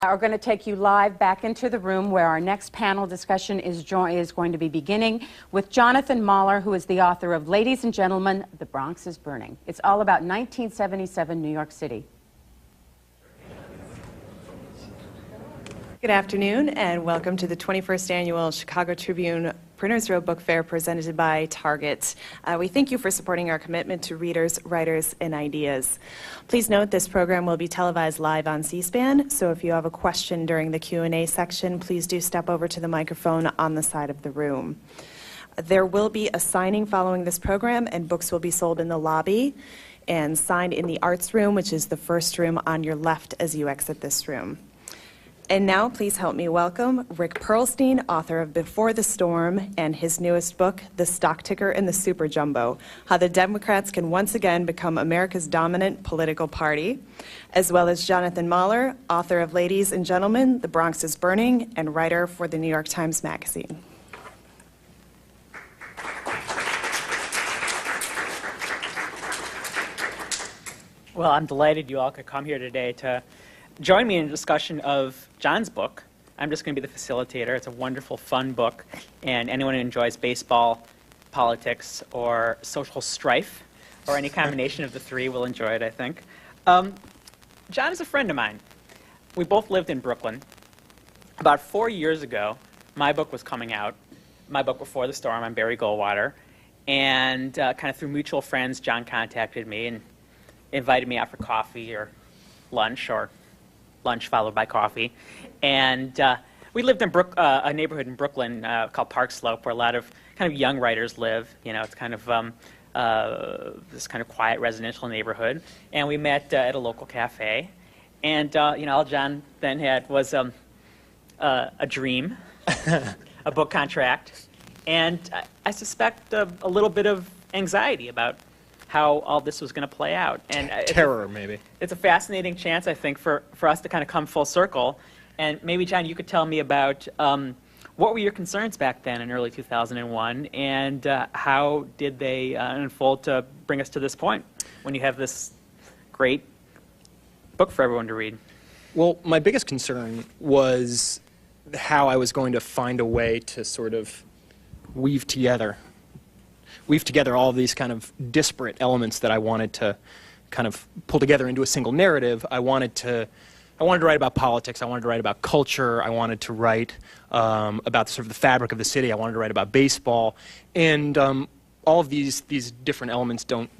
Are going to take you live back into the room where our next panel discussion is going to be beginning with Jonathan Mahler, who is the author of Ladies and Gentlemen, The Bronx is Burning. It's all about 1977 New York City. Good afternoon and welcome to the 21st Annual Chicago Tribune Printers Row Book Fair presented by Target. We thank you for supporting our commitment to readers, writers, and ideas. Please note this program will be televised live on C-SPAN, so if you have a question during the Q&A section, please do step over to the microphone on the side of the room. There will be a signing following this program, and books will be sold in the lobby and signed in the arts room, which is the first room on your left as you exit this room. And now, please help me welcome Rick Perlstein, author of Before the Storm, and his newest book, The Stock Ticker and the Super Jumbo, How the Democrats Can Once Again Become America's Dominant Political Party, as well as Jonathan Mahler, author of Ladies and Gentlemen, The Bronx is Burning, and writer for the New York Times Magazine. Well, I'm delighted you all could come here today to join me in a discussion of John's book. I'm just going to be the facilitator. It's a wonderful, fun book, and anyone who enjoys baseball, politics, or social strife, or any combination of the three will enjoy it, I think. John is a friend of mine. We both lived in Brooklyn. About 4 years ago, my book was coming out, my book Before the Storm on Barry Goldwater, and kind of through mutual friends, John contacted me and invited me out for coffee or lunch, or lunch followed by coffee, and we lived in a neighborhood in Brooklyn called Park Slope, where a lot of kind of young writers live. You know, it's kind of this kind of quiet residential neighborhood, and we met at a local cafe, and you know, all John then had was a dream, a book contract, and I suspect a little bit of anxiety about how all this was going to play out. And terror, maybe. It's a fascinating chance, I think, for us to kind of come full circle. And maybe, John, you could tell me about what were your concerns back then in early 2001, and how did they unfold to bring us to this point when you have this great book for everyone to read? Well, my biggest concern was how I was going to find a way to sort of weave together all of these kind of disparate elements that I wanted to kind of pull together into a single narrative. I wanted to write about politics. I wanted to write about culture. I wanted to write about sort of the fabric of the city. I wanted to write about baseball, and all of these different elements don't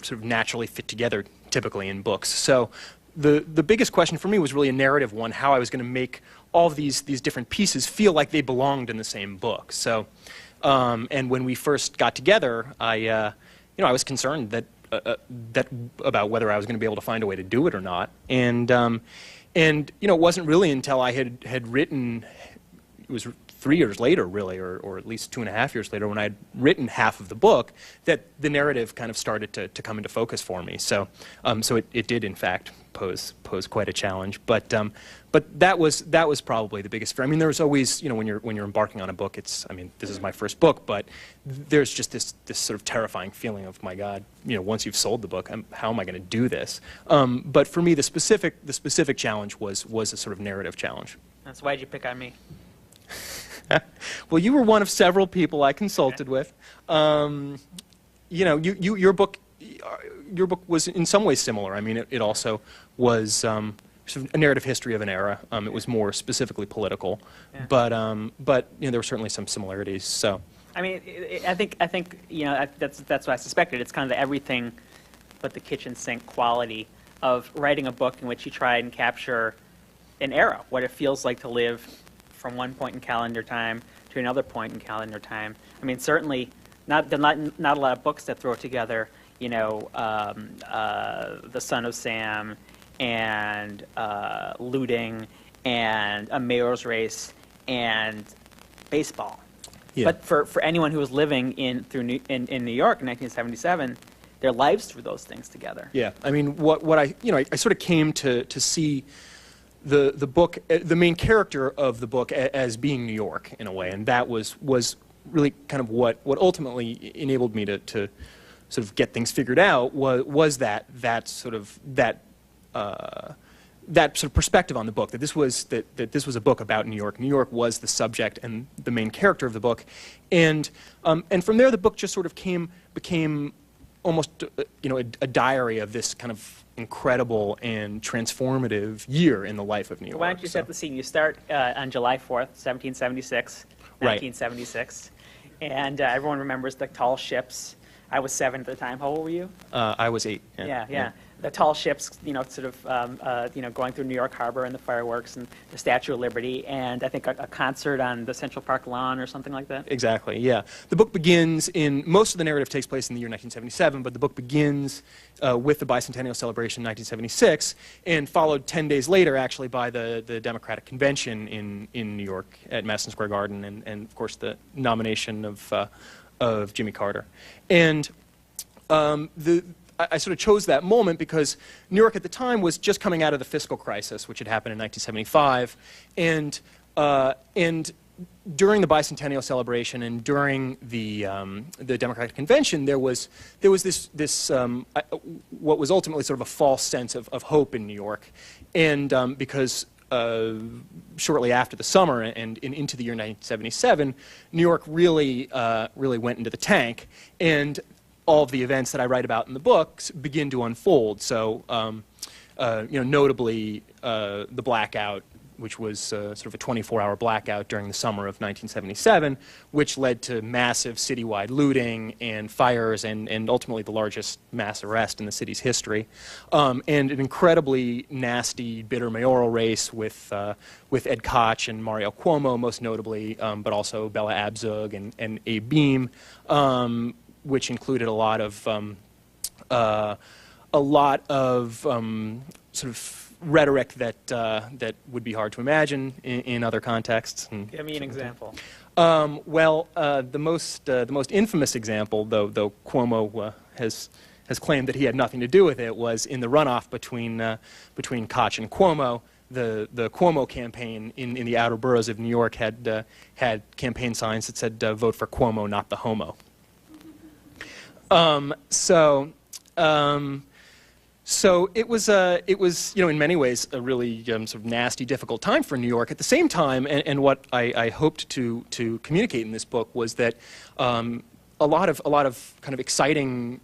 sort of naturally fit together typically in books. So the biggest question for me was really a narrative one: how I was going to make all of these different pieces feel like they belonged in the same book. So. And when we first got together, I was concerned that about whether I was going to be able to find a way to do it or not. And it wasn't really until I had written, it was 3 years later, really, or at least 2.5 years later, when I had written half of the book, that the narrative kind of started to come into focus for me. So, it did in fact pose quite a challenge. But that was probably the biggest fear. I mean, there was always, when you're embarking on a book, this is my first book, but there's just this sort of terrifying feeling of, my God, once you've sold the book, how am I going to do this? But for me, the specific challenge was a sort of narrative challenge. That's why did you pick on me? Well, you were one of several people I consulted with. Your book was in some ways similar. I mean, it also was sort of a narrative history of an era. It was more specifically political, yeah. But there were certainly some similarities. So, I mean, I think that's what I suspected. It's kind of the everything but the kitchen sink quality of writing a book in which you try and capture an era, what it feels like to live from one point in calendar time to another point in calendar time. I mean, certainly not a lot of books that throw together, The Son of Sam and looting and a mayor's race and baseball. Yeah. But for anyone who was living in New York in 1977, their lives threw those things together. Yeah, I mean, what I sort of came to see the book, the main character of the book as being New York in a way, and that was really kind of what ultimately enabled me to sort of get things figured out was that that sort of perspective on the book, that this was a book about New York. New York was the subject and the main character of the book, and from there the book just sort of became almost a diary of this kind of incredible and transformative year in the life of New York. Why don't you set the scene? You start on July 4th, 1776, 1976, and everyone remembers the tall ships. I was 7 at the time. How old were you? I was 8. Yeah. The tall ships, sort of, going through New York Harbor and the fireworks and the Statue of Liberty, and I think a concert on the Central Park lawn or something like that. Exactly, yeah. The book begins most of the narrative takes place in the year 1977, but the book begins with the bicentennial celebration in 1976, and followed 10 days later, actually, by the Democratic Convention in New York at Madison Square Garden, and of course, the nomination of Jimmy Carter. And I sort of chose that moment because New York at the time was just coming out of the fiscal crisis, which had happened in 1975, and during the bicentennial celebration and during the Democratic Convention, there was this what was ultimately sort of a false sense of hope in New York, and because shortly after the summer and into the year 1977, New York really went into the tank, and all of the events that I write about in the books begin to unfold. So, notably the blackout, which was sort of a 24-hour blackout during the summer of 1977, which led to massive citywide looting and fires and ultimately the largest mass arrest in the city's history, and an incredibly nasty, bitter mayoral race with Ed Koch and Mario Cuomo, most notably, but also Bella Abzug and Abe Beame, which included a lot of sort of rhetoric that would be hard to imagine in other contexts. Give me an example. The most infamous example, though Cuomo has claimed that he had nothing to do with it, was in the runoff between Koch and Cuomo. The Cuomo campaign in the outer boroughs of New York had campaign signs that said "Vote for Cuomo, not the homo." So it was in many ways a really sort of nasty, difficult time for New York. At the same time, and what I hoped to communicate in this book was that a lot of kind of exciting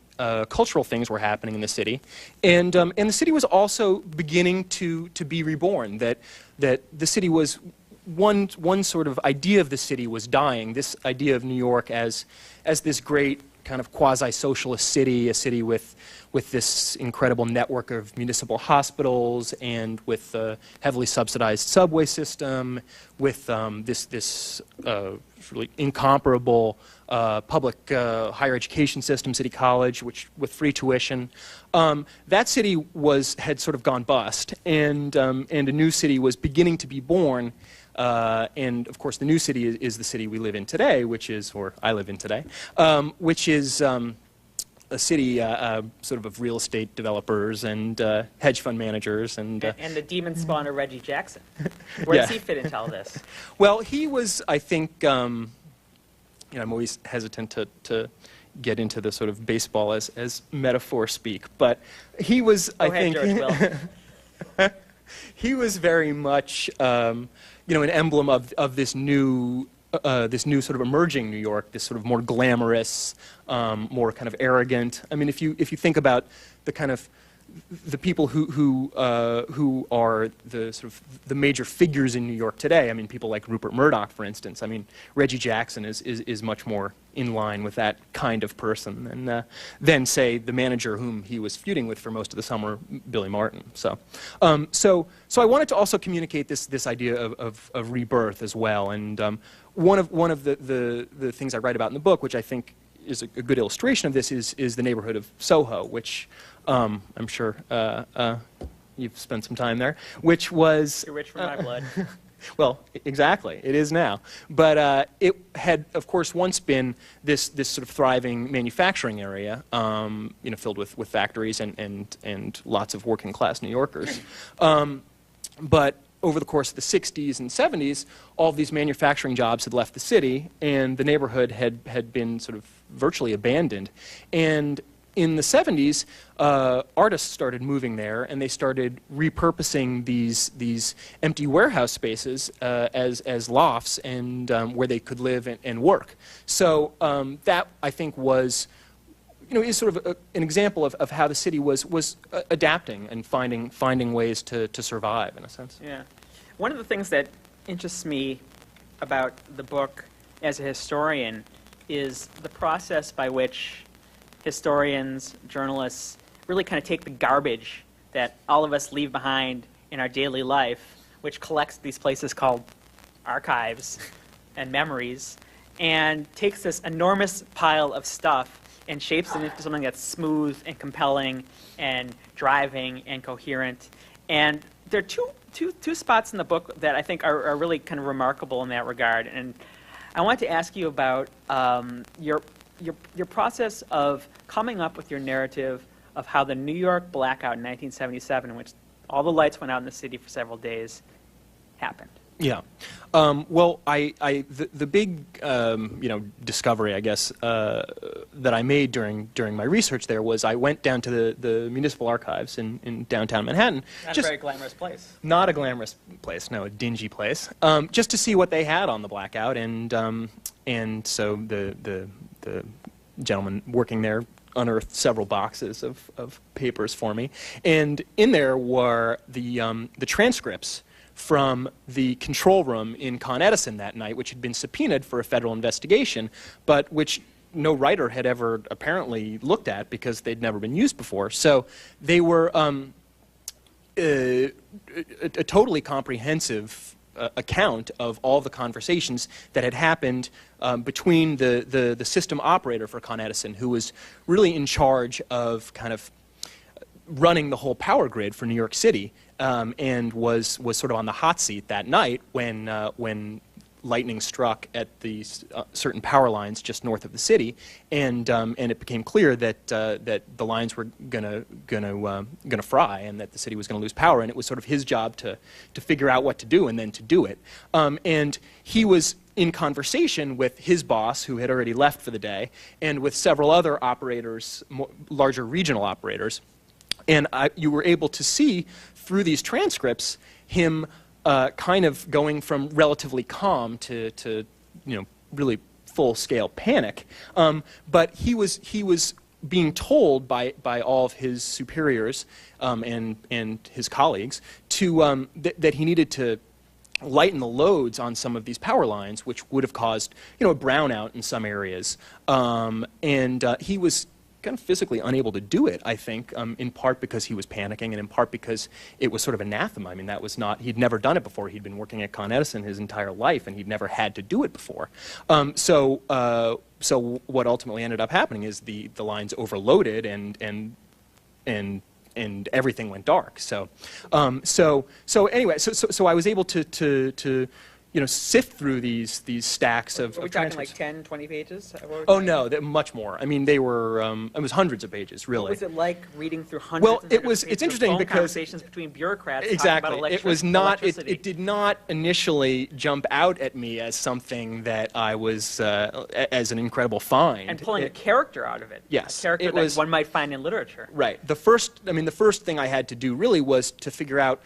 cultural things were happening in the city, and the city was also beginning to be reborn. That the city was one sort of idea of the city was dying. This idea of New York as this great kind of quasi-socialist city, a city with this incredible network of municipal hospitals and with a heavily subsidized subway system, with this really incomparable public higher education system, City College, with free tuition. That city had sort of gone bust, and a new city was beginning to be born. And of course, the new city is the city we live in today, or I live in today, which is a city sort of real estate developers and hedge fund managers and the demon spawner Reggie Jackson. Where does he fit into all this? Well, he was, I think, I'm always hesitant to get into the sort of baseball as metaphor speak, but he was, Go ahead, George Will. He was very much, an emblem of this new sort of emerging New York, this sort of more glamorous, more kind of arrogant. I mean, if you think about the kind of the people who are the sort of the major figures in New York today, I mean, people like Rupert Murdoch, for instance. I mean, Reggie Jackson is much more in line with that kind of person than say the manager whom he was feuding with for most of the summer, Billy Martin. So I wanted to also communicate this idea of rebirth as well. And one of the things I write about in the book, which I think is a good illustration of this, is the neighborhood of Soho, which I'm sure you've spent some time there, which was... You're rich for my blood. Well, exactly. It is now. But it had, of course, once been this sort of thriving manufacturing area, filled with factories and lots of working-class New Yorkers. But over the course of the 60s and 70s, all of these manufacturing jobs had left the city, and the neighborhood had been sort of virtually abandoned. And in the 70s, artists started moving there, and they started repurposing these empty warehouse spaces as lofts and where they could live and work. So that, I think, was, is sort of an example of how the city was adapting and finding ways to survive, in a sense. Yeah. One of the things that interests me about the book as a historian is the process by which historians, journalists, really kind of take the garbage that all of us leave behind in our daily life, which collects these places called archives and memories, and takes this enormous pile of stuff and shapes it into something that's smooth and compelling and driving and coherent. And there are two spots in the book that I think are really kind of remarkable in that regard. And I want to ask you about your process of coming up with your narrative of how the New York blackout in 1977, in which all the lights went out in the city for several days, happened. Yeah. Well, the big discovery, I guess, that I made during my research there was I went down to the municipal archives in downtown Manhattan. Not a very glamorous place. Not a glamorous place, no, a dingy place. Just to see what they had on the blackout, and so the gentleman working there unearthed several boxes of papers for me, and in there were the transcripts from the control room in Con Edison that night, which had been subpoenaed for a federal investigation, but which no writer had ever apparently looked at because they'd never been used before. So they were a totally comprehensive account of all the conversations that had happened between the system operator for Con Edison, who was really in charge of kind of running the whole power grid for New York City, and was sort of on the hot seat that night when lightning struck at the certain power lines just north of the city, and it became clear that the lines were gonna fry, and that the city was gonna lose power, and it was sort of his job to figure out what to do and then to do it. And he was in conversation with his boss, who had already left for the day, and with several other operators, larger regional operators. And you were able to see through these transcripts him kind of going from relatively calm to really full-scale panic. But he was being told by all of his superiors and his colleagues to that he needed to lighten the loads on some of these power lines, which would have caused a brownout in some areas. And he was kind of physically unable to do it, I think, in part because he was panicking and in part because it was sort of anathema. I mean, that was not, he'd never done it before. He'd been working at Con Edison his entire life, and he'd never had to do it before. So what ultimately ended up happening is the lines overloaded and everything went dark. So anyway, so I was able to sift through these stacks of Are we talking like 10, 20 pages? Oh, no, much more. I mean, they were, it was hundreds of pages, really. What was it like reading through hundreds well, and it hundreds was, of pages it's interesting of phone because conversations between bureaucrats exactly. talking about It was not, electricity. it did not initially jump out at me as something that I was, as an incredible find. And pulling a character out of it. Yes. A character that one might find in literature. Right. The first thing I had to do really was to figure out,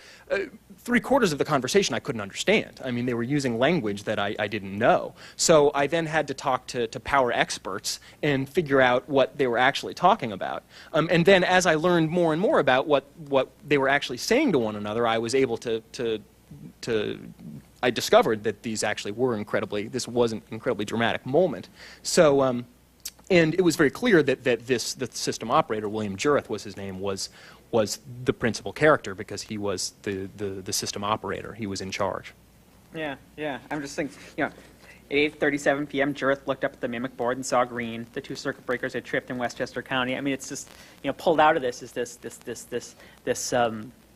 3/4 of the conversation I couldn't understand. I mean, they were using language that I didn't know. So I then had to talk to power experts and figure out what they were actually talking about. And then as I learned more and more about what they were actually saying to one another, I was able I discovered that this was an incredibly dramatic moment. So, and it was very clear that the system operator, William Jureth was his name, was the principal character because he was the system operator. He was in charge. Yeah. I'm just thinking, at 8:37 p.m., Jureth looked up at the mimic board and saw green. The 2 circuit breakers had tripped in Westchester County. I mean, it's just, pulled out of this is this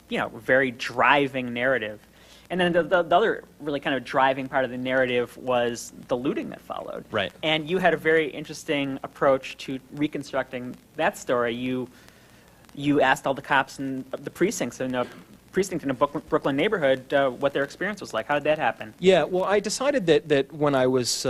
very driving narrative. And then the other really kind of driving part of the narrative was the looting that followed. Right. And you had a very interesting approach to reconstructing that story. You asked all the cops in the precincts in a Brooklyn neighborhood what their experience was like. How did that happen? Yeah, well, I decided that when I was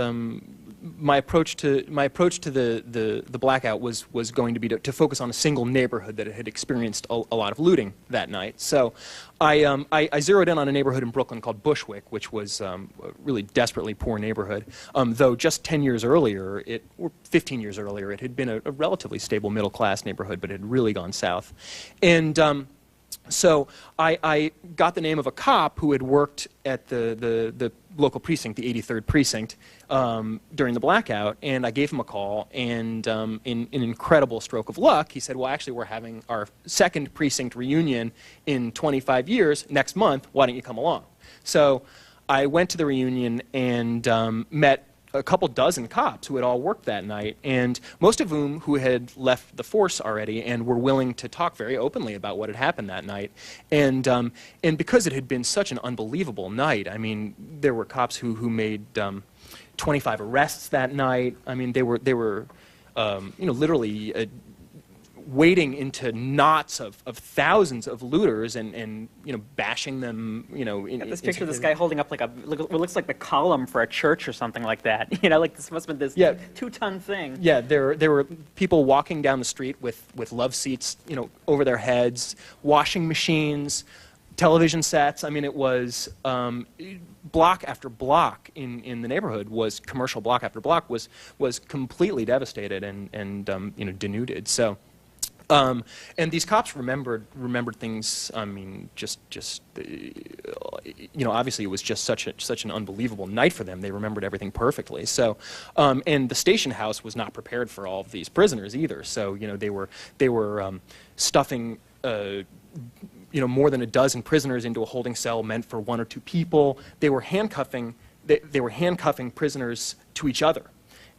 my approach to the blackout was going to be to focus on a single neighborhood that had experienced a lot of looting that night. So I zeroed in on a neighborhood in Brooklyn called Bushwick, which was a really desperately poor neighborhood. Though just 10 years earlier, or 15 years earlier, it had been a relatively stable middle-class neighborhood, but it had really gone south. And so I got the name of a cop who had worked at the local precinct, the 83rd precinct, during the blackout, and I gave him a call, and in an incredible stroke of luck, he said, well, actually, we're having our second precinct reunion in 25 years next month. Why don't you come along? So I went to the reunion and met a couple dozen cops who had all worked that night, and most of whom who had left the force already and were willing to talk very openly about what had happened that night. And because it had been such an unbelievable night, I mean, there were cops who made 25 arrests that night. I mean, they were literally wading into knots of thousands of looters and bashing them, Got this picture of this guy holding up like what looks like the column for a church or something like that. Like this must have been this 2-ton thing. Yeah, there were people walking down the street with love seats, over their heads, washing machines, television sets. I mean, it was block after block in the neighborhood commercial block after block was completely devastated and denuded. So. And these cops remembered things. I mean, obviously it was just such an unbelievable night for them. They remembered everything perfectly. So, and the station house was not prepared for all of these prisoners either. So, they were stuffing more than a dozen prisoners into a holding cell meant for 1 or 2 people. They were handcuffing prisoners to each other,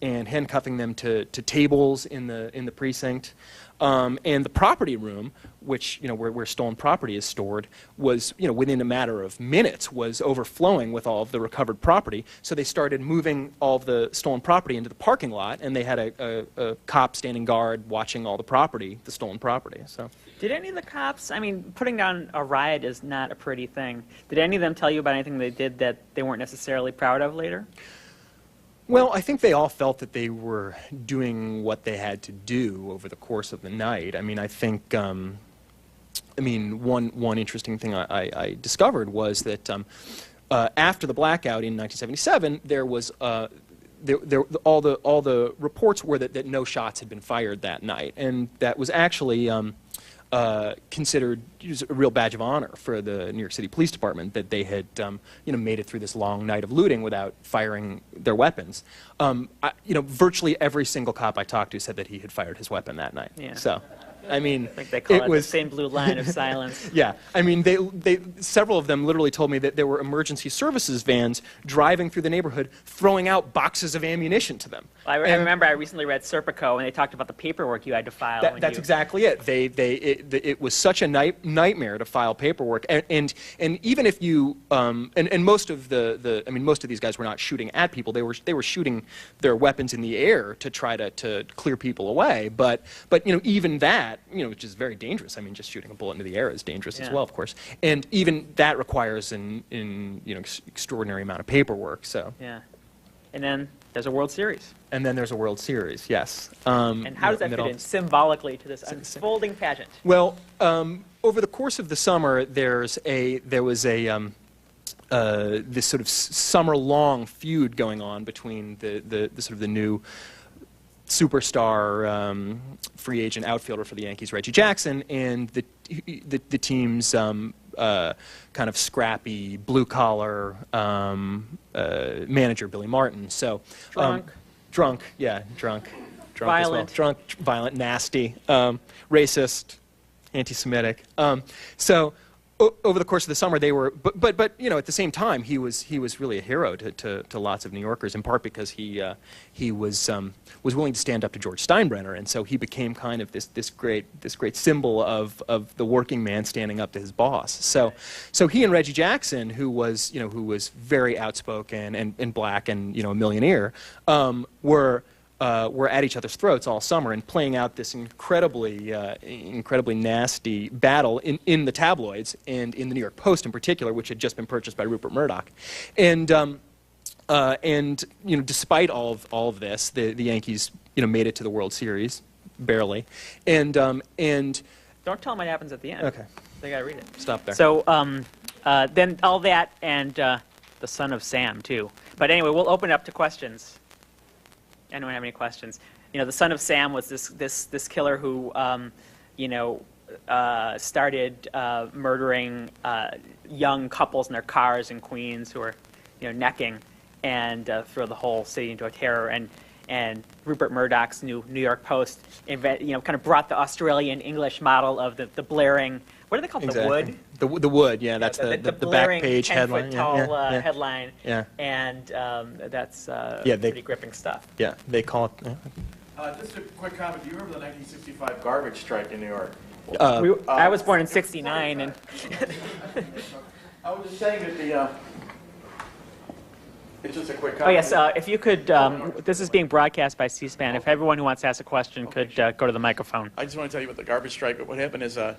and handcuffing them to tables in the precinct. And the property room, which where stolen property is stored, was within a matter of minutes was overflowing with all of the recovered property. So they started moving all of the stolen property into the parking lot, and they had a cop standing guard watching all the stolen property. So. Did any of the cops? I mean, putting down a riot is not a pretty thing. Did any of them tell you about anything they did that they weren't necessarily proud of later? Well, I think they all felt that they were doing what they had to do over the course of the night. I mean, I think, one interesting thing I discovered was that after the blackout in 1977, there was all the reports were that no shots had been fired that night, and that was actually considered a real badge of honor for the New York City Police Department that they had, made it through this long night of looting without firing their weapons. Virtually every single cop I talked to said that he had fired his weapon that night. Yeah. So, I mean, I think they call it the same blue line of silence. Yeah, I mean, several of them literally told me that there were emergency services vans driving through the neighborhood, throwing out boxes of ammunition to them. I remember I recently read Serpico, and they talked about the paperwork you had to file. That's exactly it. It was such a nightmare to file paperwork, and even if you and most of most of these guys were not shooting at people. They were shooting their weapons in the air to try to clear people away. But even that, which is very dangerous. I mean, just shooting a bullet into the air is dangerous as well, of course. And even that requires an extraordinary amount of paperwork. So. Yeah. And then there's a World Series. And then there's a World Series, yes. And how does that fit in symbolically to this unfolding pageant? Well, over the course of the summer, there was this sort of summer-long feud going on between the sort of the new superstar free agent outfielder for the Yankees, Reggie Jackson, and the team's kind of scrappy blue-collar manager, Billy Martin. So drunk, violent, as well. Violent, nasty, racist, anti-Semitic. So over the course of the summer, they were, but at the same time, he was really a hero to lots of New Yorkers, in part because he was willing to stand up to George Steinbrenner, and so he became kind of this great symbol of the working man standing up to his boss. So he and Reggie Jackson, who was very outspoken and black and a millionaire, were at each other's throats all summer and playing out this incredibly nasty battle in the tabloids and in the New York Post in particular, which had just been purchased by Rupert Murdoch. And And despite all of this, the Yankees made it to the World Series, barely, and Don't tell them what happens at the end. Okay. They gotta read it. Stop there. So then all that and the son of Sam too. But anyway, we'll open it up to questions. Anyone have any questions? The son of Sam was this killer who started murdering young couples in their cars in Queens who were necking, and throw the whole city into a terror. And Rupert Murdoch's New York Post kind of brought the Australian English model of the blaring. What are they called? Exactly. The wood. The wood, yeah. That's the back page 10-foot headline. tall Yeah. headline. Yeah. And that's they- pretty gripping stuff. Yeah, they call it. Just a quick comment. Do you remember the 1965 garbage strike in New York? I was born in '69, and I was just saying that it's just a quick comment. oh yes, if you could, this is being broadcast by C-SPAN. If everyone who wants to ask a question could go to the microphone. I just want to tell you about the garbage strike. What happened is, of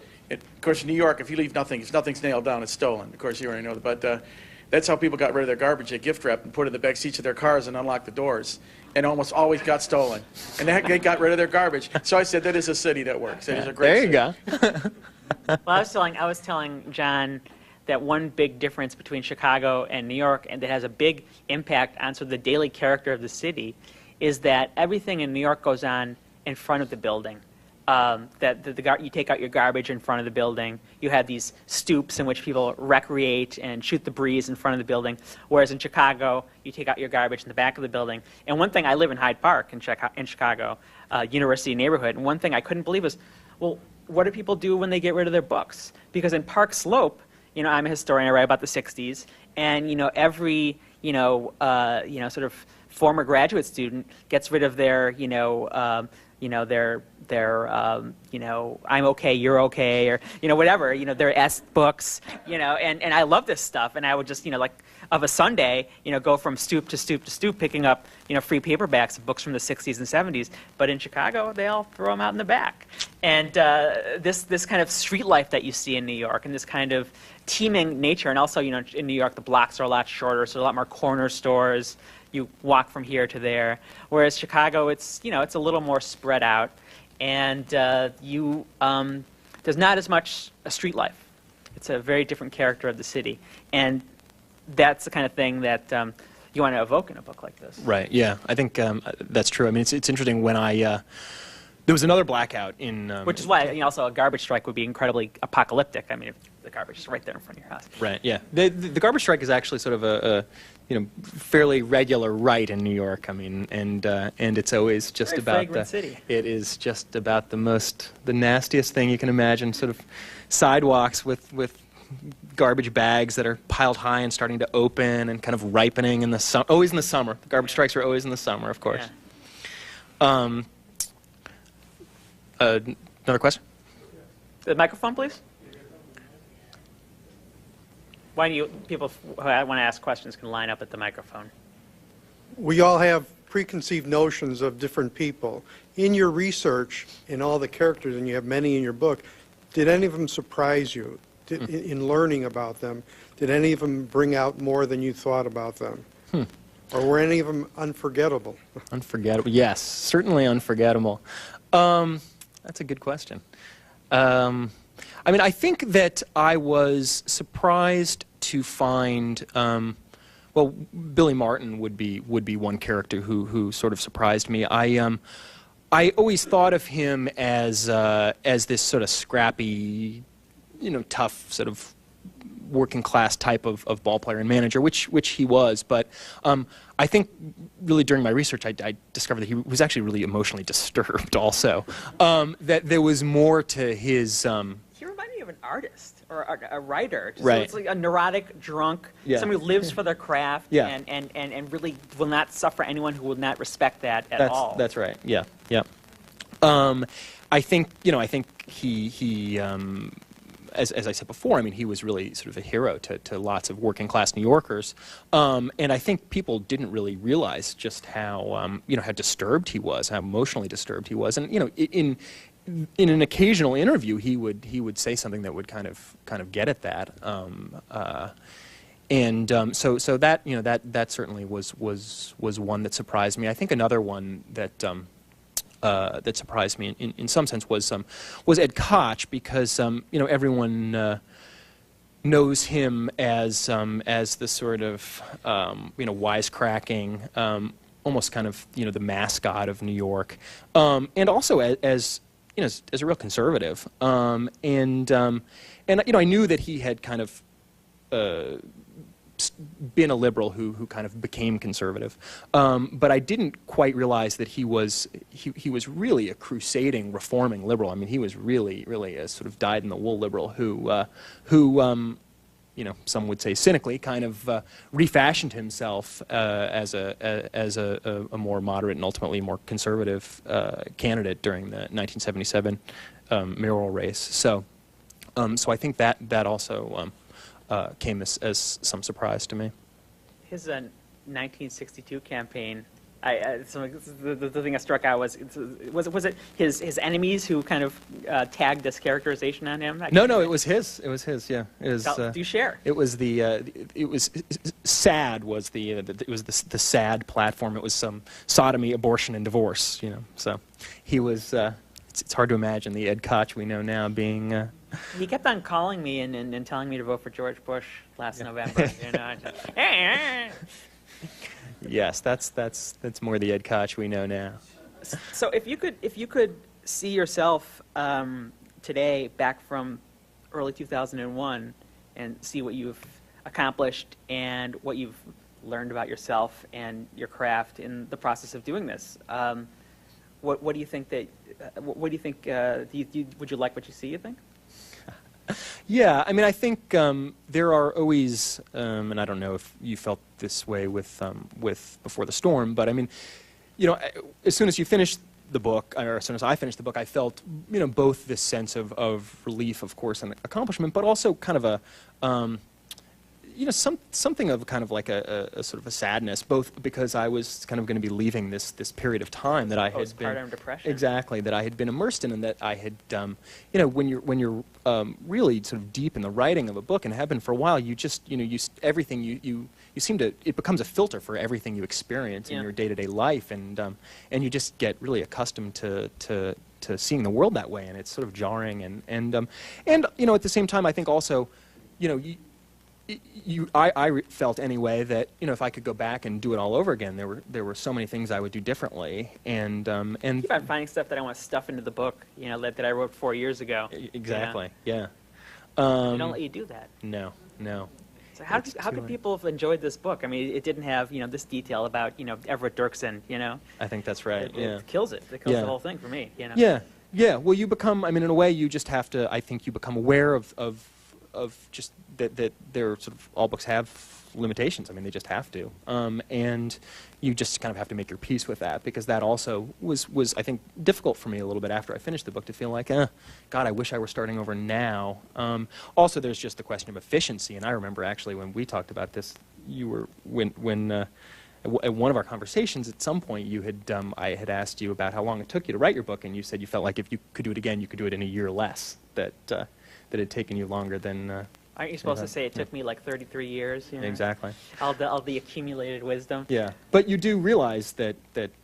course, in New York, if you leave nothing, if nothing's nailed down, it's stolen. Of course, you already know that. But that's how people got rid of their garbage. They gift wrapped and put it in the back seats of their cars and unlocked the doors. And almost always got stolen. And they got rid of their garbage. So I said, that is a city that works. It is a great There you city. go. Well, I was telling John that one big difference between Chicago and New York, and that has a big impact on sort of the daily character of the city, is that everything in New York goes on in front of the building. You take out your garbage in front of the building. You have these stoops in which people recreate and shoot the breeze in front of the building. Whereas in Chicago, you take out your garbage in the back of the building. And one thing, I live in Hyde Park in Chicago, University neighborhood, and one thing I couldn't believe was, well, what do people do when they get rid of their books? Because in Park Slope, I'm a historian, I write about the 60s, and every sort of former graduate student gets rid of their their I'm okay, you're okay, or whatever, their S books, and I love this stuff, and I would just like of a Sunday go from stoop to stoop to stoop picking up free paperbacks of books from the 60s and 70s. But in Chicago, they all throw them out in the back. And this kind of street life that you see in New York, and this kind of teeming nature, and also in New York the blocks are a lot shorter, so a lot more corner stores. You walk from here to there. Whereas Chicago, it's it's a little more spread out, and there's not as much a street life. It's a very different character of the city, and that's the kind of thing that you want to evoke in a book like this. Right. Yeah, I think that's true. I mean, it's interesting when there was another blackout in. Which is why also a garbage strike would be incredibly apocalyptic. I mean, if the garbage is right there in front of your house. Right. Yeah. The garbage strike is actually sort of a fairly regular right in New York. I mean, and it's always just Very about fragrant city. It is just about the nastiest thing you can imagine. Sort of sidewalks with garbage bags that are piled high and starting to open and kind of ripening in the summer. Always in the summer. The garbage strikes are always in the summer, of course. Yeah. Another question? The microphone, please. Why do people who want to ask questions can line up at the microphone? We all have preconceived notions of different people. In your research, in all the characters, and you have many in your book, did any of them surprise you in learning about them? Did any of them bring out more than you thought about them? Or were any of them unforgettable? Unforgettable. Yes, certainly unforgettable. That's a good question. I mean, I think that I was surprised to find, well, Billy Martin would be one character who sort of surprised me. I always thought of him as this sort of scrappy, tough sort of working class type of ball player and manager, which he was. But I think really during my research, I discovered that he was actually really emotionally disturbed also. That there was more to his... He reminded me of an artist or a writer. Just, Right. So it's like a neurotic drunk, Yeah. somebody who lives for their craft Yeah. and really will not suffer anyone who will not respect that at all. That's right. Yeah, yeah. I think he as I said before, I mean, he was really sort of a hero to lots of working class New Yorkers, and I think people didn't really realize just how how disturbed he was, how emotionally disturbed he was, and in an occasional interview he would say something that would kind of get at that, so that that certainly was one that surprised me. I think another one that that surprised me in some sense was Ed Koch, because everyone knows him as the sort of wisecracking, almost kind of the mascot of New York, and also as a real conservative, and I knew that he had kind of been a liberal who kind of became conservative, but I didn't quite realize that he was really a crusading, reforming liberal. I mean, he was really a sort of dyed-in-the-wool liberal who some would say cynically, kind of refashioned himself as a more moderate and ultimately more conservative candidate during the 1977 mayoral race. So I think that also came as some surprise to me. His 1962 campaign, the thing that struck out was it his enemies who kind of tagged this characterization on him? No, it was his. It was his. Yeah. Do you share? It was SAD was the SAD platform. It was some sodomy, abortion, and divorce. So he was. It's hard to imagine the Ed Koch we know now being. He kept on calling me and telling me to vote for George Bush last November. Yes, that's more the Ed Koch we know now. So if you could see yourself today, back from early 2001, and see what you've accomplished and what you've learned about yourself and your craft in the process of doing this, what do you think that? What do you think? Would you like what you see? You think? Yeah, I mean, I think there are always, and I don't know if you felt this way with Before the Storm, but I mean, as soon as you finish the book, or as soon as I finished the book, I felt, both this sense of relief, of course, and accomplishment, but also kind of a, something of kind of like a sort of a sadness, both because I was kind of going to be leaving this period of time that I had been postpartum depression. Exactly, that I had been immersed in, and that I had, when you're really sort of deep in the writing of a book and have been for a while, you just everything you seem to, it becomes a filter for everything you experience in your day-to-day life, and you just get really accustomed to seeing the world that way, and it's sort of jarring, and at the same time, I think also, I felt anyway that if I could go back and do it all over again, there were so many things I would do differently, and keep on finding stuff that I want to stuff into the book, that I wrote 4 years ago. Exactly. Yeah. They don't let you do that. No. So how could people have enjoyed this book? I mean, it didn't have this detail about Everett Dirksen. I think that's right. It kills it. It kills the whole thing for me. Yeah. Well, you become. I mean, in a way, you just have to. I think you become aware of just that there sort of all books have limitations. I mean, they just have to, and you just kind of have to make your peace with that, because that also was I think difficult for me a little bit after I finished the book to feel like, God, I wish I were starting over now. Also, there's just the question of efficiency, and I remember actually when we talked about this, you were when at one of our conversations at some point I had asked you about how long it took you to write your book, and you said you felt like if you could do it again, you could do it in a year less. That had taken you longer than. Aren't you supposed to say it took me like 33 years? Exactly. All the accumulated wisdom. Yeah, but you do realize that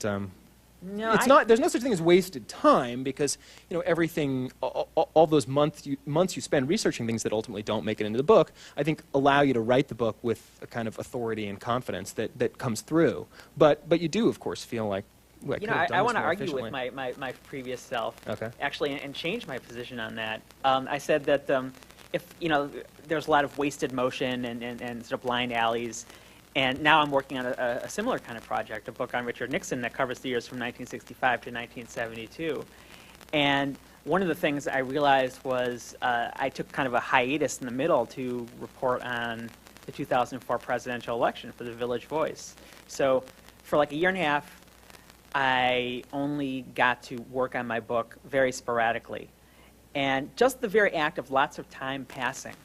no, it's not. There's no such thing as wasted time, because everything, all those months you spend researching things that ultimately don't make it into the book, I think allow you to write the book with a kind of authority and confidence that comes through. But you do, of course, feel like. Well, I want to argue with my previous self, actually, and change my position on that. I said that if there's a lot of wasted motion and sort of blind alleys, and now I'm working on a similar kind of project, a book on Richard Nixon that covers the years from 1965 to 1972. And one of the things I realized was I took kind of a hiatus in the middle to report on the 2004 presidential election for the Village Voice. So for like a year and a half, I only got to work on my book very sporadically. And just the very act of lots of time passing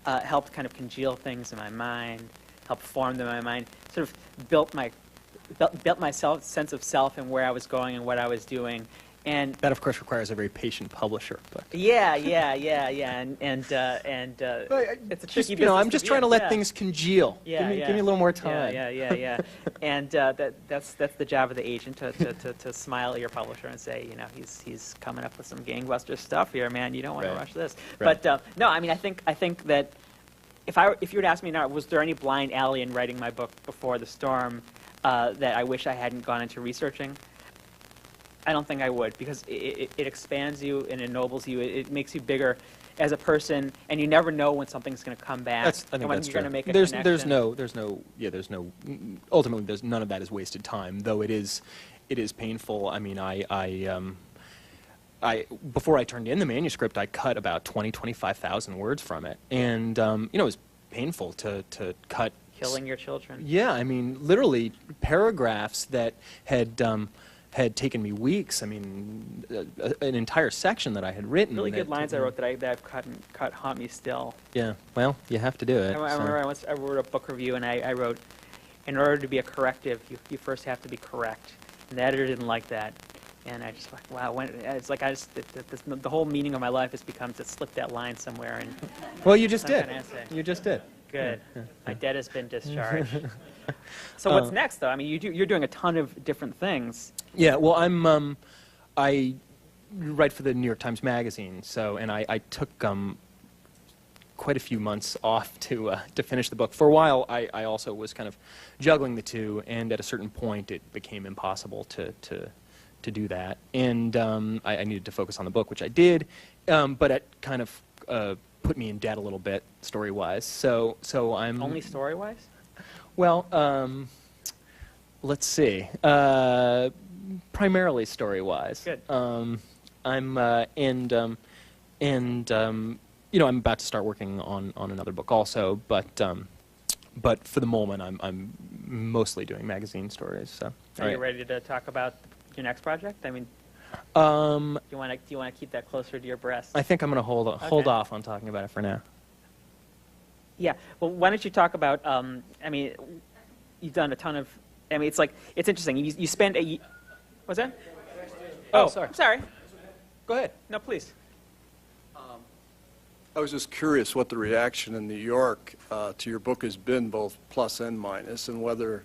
helped kind of congeal things in my mind, helped form them in my mind, sort of built my sense of self and where I was going and what I was doing. And That, of course, requires a very patient publisher. But yeah, and it's a tricky business. I'm just trying to let things congeal. Yeah, Give me a little more time. Yeah. And that's the job of the agent to smile at your publisher and say, you know, he's coming up with some gangbuster stuff here, man. You don't want to Right. rush this. Right. But no, I mean, I think that if you were to ask me now, was there any blind alley in writing my book Before the Storm that I wish I hadn't gone into researching? I don't think I would, because it expands you and ennobles you. It makes you bigger as a person, and you never know when something's going to come back. I think and when that's you're true. going to make a there's connection. ultimately none of that is wasted time, though it is painful. I mean, before I turned in the manuscript, I cut about 25,000 words from it, and it was painful to cut. Killing your children. Yeah, I mean, literally paragraphs that had taken me weeks. I mean, an entire section that I had written. Really good lines I wrote that I've cut haunt me still. Yeah, well, you have to do it. I remember I wrote a book review, and I wrote, in order to be a corrective, you first have to be correct. And the editor didn't like that. And I just like, wow, it's like the whole meaning of my life has become to slip that line somewhere. And Well, you just did. Some kind of essay. You just did. Good. My debt has been discharged. So what's next, though? I mean, you're doing a ton of different things. Yeah, well, I write for the New York Times Magazine, and I took quite a few months off to finish the book. For a while, I also was kind of juggling the two, and at a certain point, it became impossible to do that, and I needed to focus on the book, which I did, but it kind of put me in debt a little bit, story-wise. So I'm Only story-wise? Well, let's see. Primarily story-wise. Good. I'm I'm about to start working on another book also, but for the moment I'm mostly doing magazine stories. So. Are you ready to talk about your next project? I mean, Um, do you want to keep that closer to your breast? I think I'm going to hold Okay. off on talking about it for now. Yeah. Well, why don't you talk about? I mean, you've done a ton of. I mean, it's interesting. You spend a. What's that? Oh, sorry. Sorry. Go ahead. No, please. I was just curious what the reaction in New York to your book has been, both plus and minus, and whether,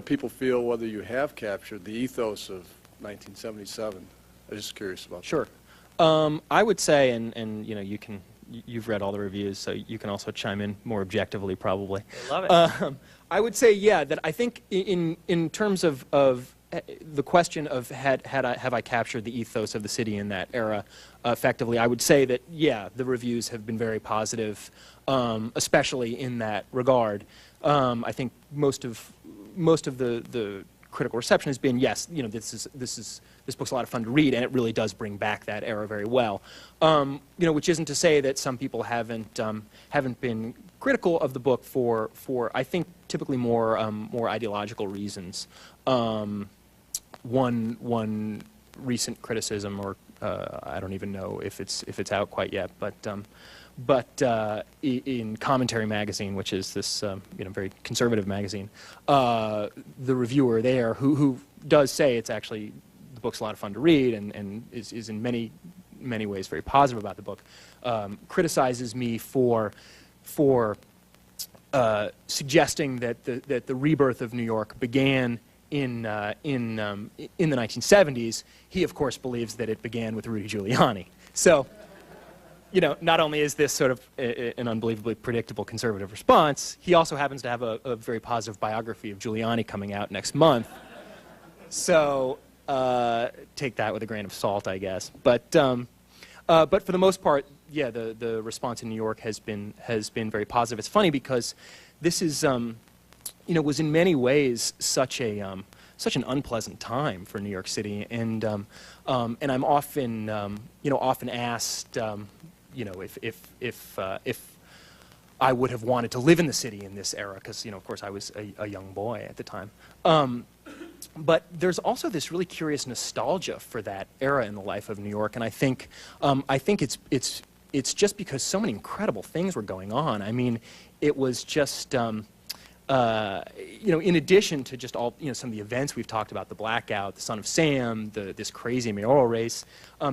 people feel whether you have captured the ethos of 1977. I was just curious about that. Sure. I would say, and you've read all the reviews, so you can also chime in more objectively, probably. I love it. I would say, yeah, that I think in terms of the question of have I captured the ethos of the city in that era effectively, I would say that, yeah, the reviews have been very positive, especially in that regard. I think most of the critical reception has been, yes, this book's a lot of fun to read, and it really does bring back that era very well. Which isn't to say that some people haven't been critical of the book for I think typically more ideological reasons. One recent criticism, or I don't even know if it's out quite yet, but in Commentary Magazine, which is this very conservative magazine, the reviewer there, who does say it's actually, the book's a lot of fun to read and is in many ways very positive about the book, criticizes me for suggesting that the rebirth of New York began in the 1970s. He, of course, believes that it began with Rudy Giuliani. So, not only is this sort of an unbelievably predictable conservative response, he also happens to have a very positive biography of Giuliani coming out next month. So, take that with a grain of salt, I guess. But for the most part, yeah, the response in New York has been very positive. It's funny because this is, was in many ways such an unpleasant time for New York City, and I'm often asked, if I would have wanted to live in the city in this era, because of course I was a young boy at the time. But there's also this really curious nostalgia for that era in the life of New York, and I think it's just because so many incredible things were going on. I mean, it was just in addition to just all, some of the events we've talked about, the blackout, the Son of Sam, this crazy mayoral race,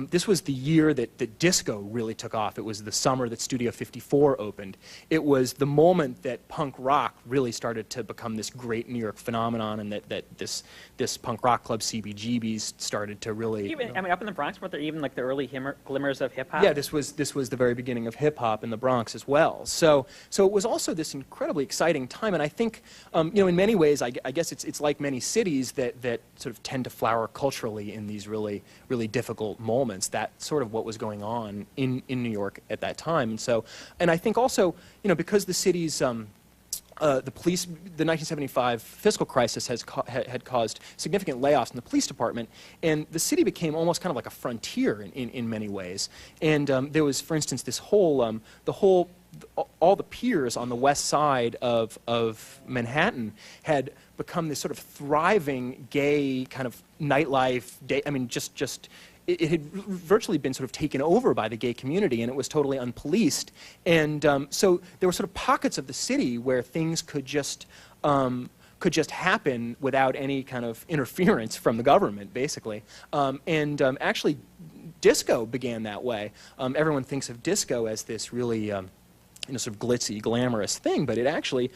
this was the year that disco really took off. It was the summer that Studio 54 opened. It was the moment that punk rock really started to become this great New York phenomenon, and that this punk rock club CBGB's started to really... Even, up in the Bronx, weren't there even like the early glimmers of hip-hop? Yeah, this was the very beginning of hip-hop in the Bronx as well. So it was also this incredibly exciting time, and I think, in many ways, I guess it's like many cities that sort of tend to flower culturally in these really, really difficult moments. That's sort of what was going on in New York at that time. And I think also, because the city's the 1975 fiscal crisis had caused significant layoffs in the police department, and the city became almost kind of like a frontier in many ways. And there was, for instance, this whole all the piers on the west side of Manhattan had become this sort of thriving gay kind of nightlife. It had virtually been sort of taken over by the gay community, and it was totally unpoliced. And so there were sort of pockets of the city where things could just happen without any kind of interference from the government, basically. Actually, disco began that way. Everyone thinks of disco as this really sort of glitzy, glamorous thing, but it actually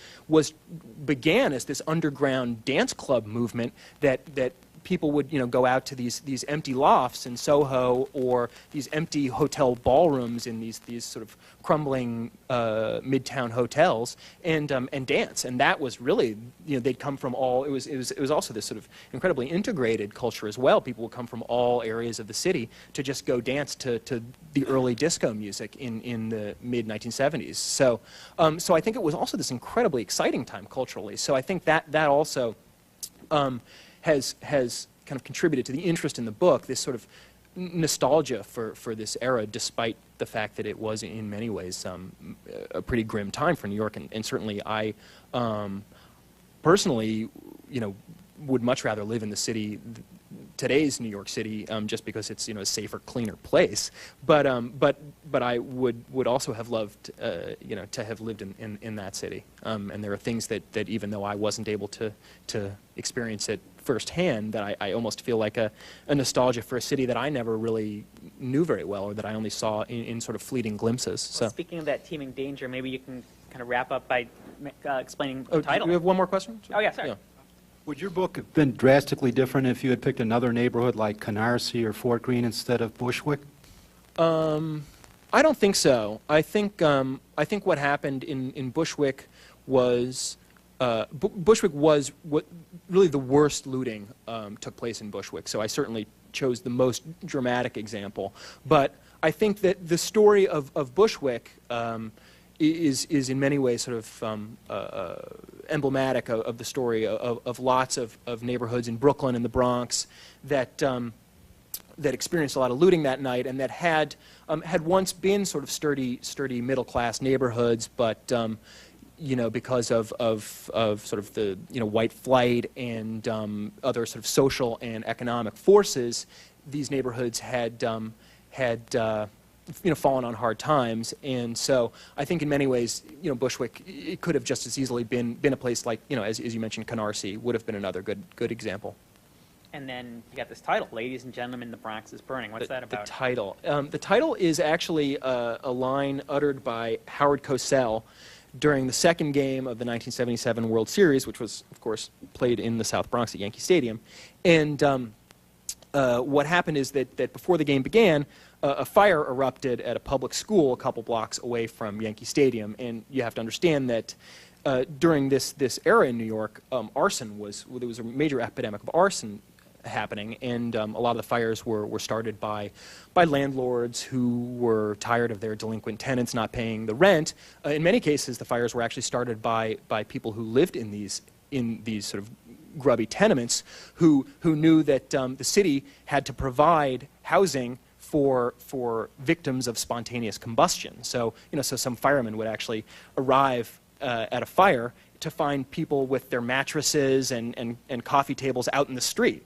began as this underground dance club movement that people would, go out to these empty lofts in Soho, or these empty hotel ballrooms in these sort of crumbling midtown hotels, and dance. And that was really, they'd come from all. It was also this sort of incredibly integrated culture as well. People would come from all areas of the city to just go dance to the early disco music in the mid 1970s. So I think it was also this incredibly exciting time culturally. So I think that also has kind of contributed to the interest in the book, this sort of nostalgia for this era, despite the fact that it was in many ways a pretty grim time for New York. And certainly I personally, would much rather live in the city, today's New York City, just because it's a safer, cleaner place. But I would also have loved to have lived in that city. And there are things that even though I wasn't able to experience it firsthand, that I almost feel like a nostalgia for a city that I never really knew very well, or that I only saw in sort of fleeting glimpses. So. Well, speaking of that teeming danger, maybe you can kind of wrap up by explaining the title. Do we have one more question? Oh, yeah, sorry. Yeah. Would your book have been drastically different if you had picked another neighborhood like Canarsie or Fort Greene instead of Bushwick? I don't think so. I think what happened in Bushwick was Bushwick was what really the worst looting took place in Bushwick. So I certainly chose the most dramatic example. But I think that the story of Bushwick is in many ways sort of emblematic of the story of lots of neighborhoods in Brooklyn and the Bronx that experienced a lot of looting that night, and that had once been sort of sturdy middle-class neighborhoods, but because of sort of the white flight and other sort of social and economic forces, these neighborhoods had fallen on hard times. And so I think in many ways, Bushwick, it could have just as easily been a place like, as you mentioned, Canarsie would have been another good example. And then you got this title, Ladies and Gentlemen, the Bronx is Burning. What's that about? The title is actually a line uttered by Howard Cosell during the second game of the 1977 World Series, which was, of course, played in the South Bronx at Yankee Stadium. And what happened is that before the game began, a fire erupted at a public school a couple blocks away from Yankee Stadium. And you have to understand that during this era in New York, there was a major epidemic of arson happening, and a lot of the fires were started by landlords who were tired of their delinquent tenants not paying the rent. In many cases, the fires were actually started by people who lived in these sort of grubby tenements, who knew that the city had to provide housing for victims of spontaneous combustion. So so some firemen would actually arrive at a fire to find people with their mattresses and coffee tables out in the street,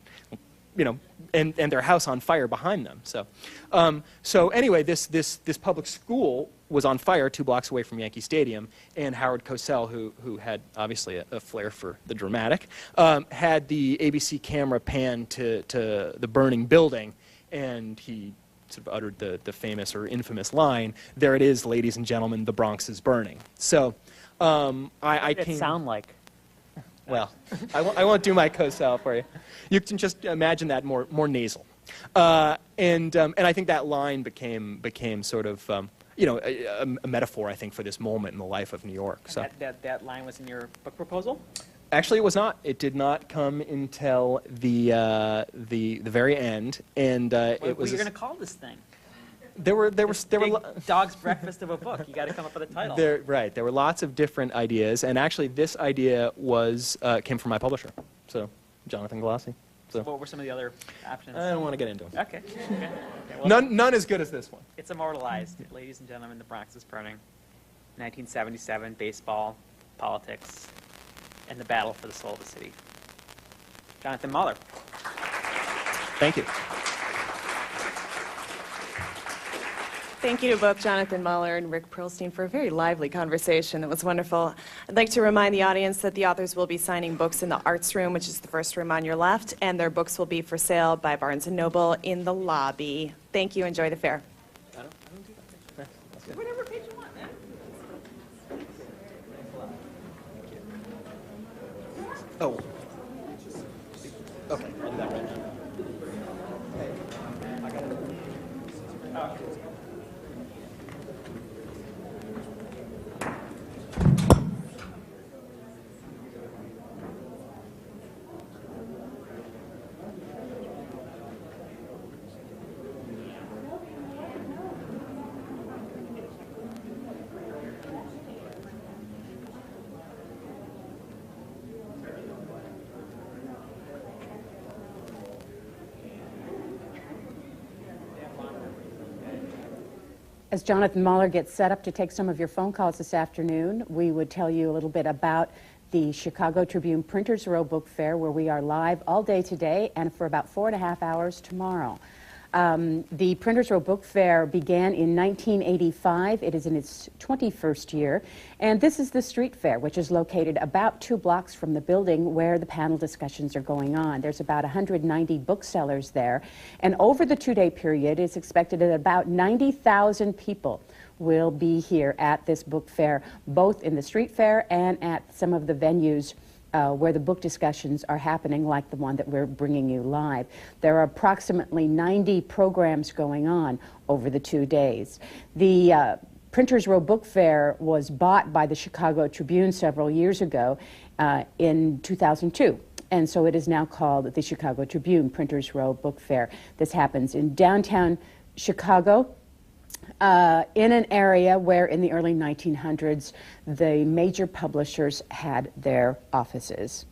and their house on fire behind them. So anyway, this public school was on fire 2 blocks away from Yankee Stadium, and Howard Cosell, who had obviously a flair for the dramatic, had the ABC camera pan to the burning building, and he sort of uttered the famous or infamous line, "There it is, ladies and gentlemen, the Bronx is burning." So I What did came... it sound like? Well, I won't do my Cosell for you. You can just imagine that more nasal. And I think that line became sort of, a metaphor, I think, for this moment in the life of New York. So That line was in your book proposal? actually, it was not. It did not come until the very end, and What it was. were you going to call this thing? There were Big dog's breakfast of a book. You got to come up with a title. Right. There were lots of different ideas, and actually, this idea came from my publisher, so Jonathan Glassie. So What were some of the other options? I don't want to get into them. Okay. Well, None as good as this one. It's immortalized. Ladies and gentlemen, the Bronx is burning. 1977, baseball, politics, and the battle for the soul of the city. Jonathan Mahler. Thank you. Thank you to both Jonathan Mahler and Rick Perlstein for a very lively conversation. It was wonderful. I'd like to remind the audience that the authors will be signing books in the Arts Room, which is the first room on your left, and their books will be for sale by Barnes & Noble in the lobby. Thank you. Enjoy the fair. Whatever page you want, man. Oh. Okay, I'll do that right now. As Jonathan Mahler gets set up to take some of your phone calls this afternoon, we would tell you a little bit about the Chicago Tribune Printers Row Book Fair, where we are live all day today and for about 4.5 hours tomorrow. The Printers Row Book Fair began in 1985. It is in its 21st year. And this is the street fair, which is located about 2 blocks from the building where the panel discussions are going on. There's about 190 booksellers there. And over the 2-day period, it's expected that about 90,000 people will be here at this book fair, both in the street fair and at some of the venues where the book discussions are happening, like the one that we're bringing you live. There are approximately 90 programs going on over the 2 days. The Printers Row Book Fair was bought by the Chicago Tribune several years ago in 2002. And so it is now called the Chicago Tribune Printers Row Book Fair. This happens in downtown Chicago, in an area where in the early 1900s the major publishers had their offices.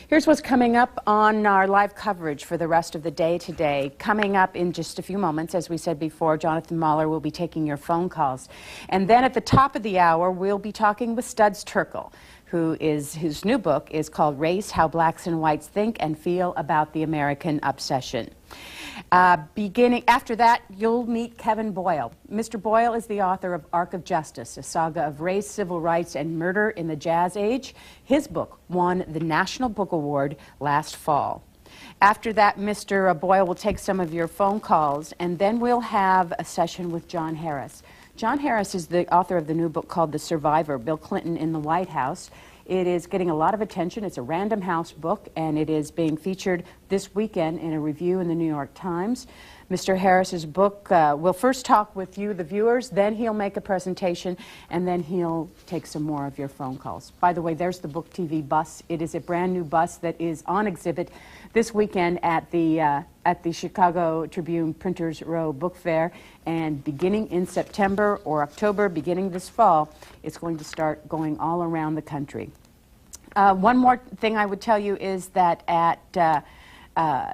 Here's what's coming up on our live coverage for the rest of the day today. Coming up in just a few moments, as we said before, Jonathan Mahler will be taking your phone calls. And then at the top of the hour, we'll be talking with Studs Terkel, whose new book is called Race, How Blacks and Whites Think and Feel About the American Obsession. After that, you'll meet Kevin Boyle. Mr. Boyle is the author of Arc of Justice, a saga of race, civil rights, and murder in the Jazz Age. His book won the National Book Award last fall. After that, Mr. Boyle will take some of your phone calls, and then we'll have a session with John Harris. John Harris is the author of the new book called The Survivor, Bill Clinton in the White House. It is getting a lot of attention. It's a Random House book, and it is being featured this weekend in a review in the New York Times. Mr. Harris's book will first talk with you, the viewers, then he'll make a presentation, and then he'll take some more of your phone calls. By the way, there's the Book TV bus. It is a brand new bus that is on exhibit this weekend at the Chicago Tribune Printers Row Book Fair, and beginning in September or October, beginning this fall, it's going to start going all around the country. One more thing I would tell you is that at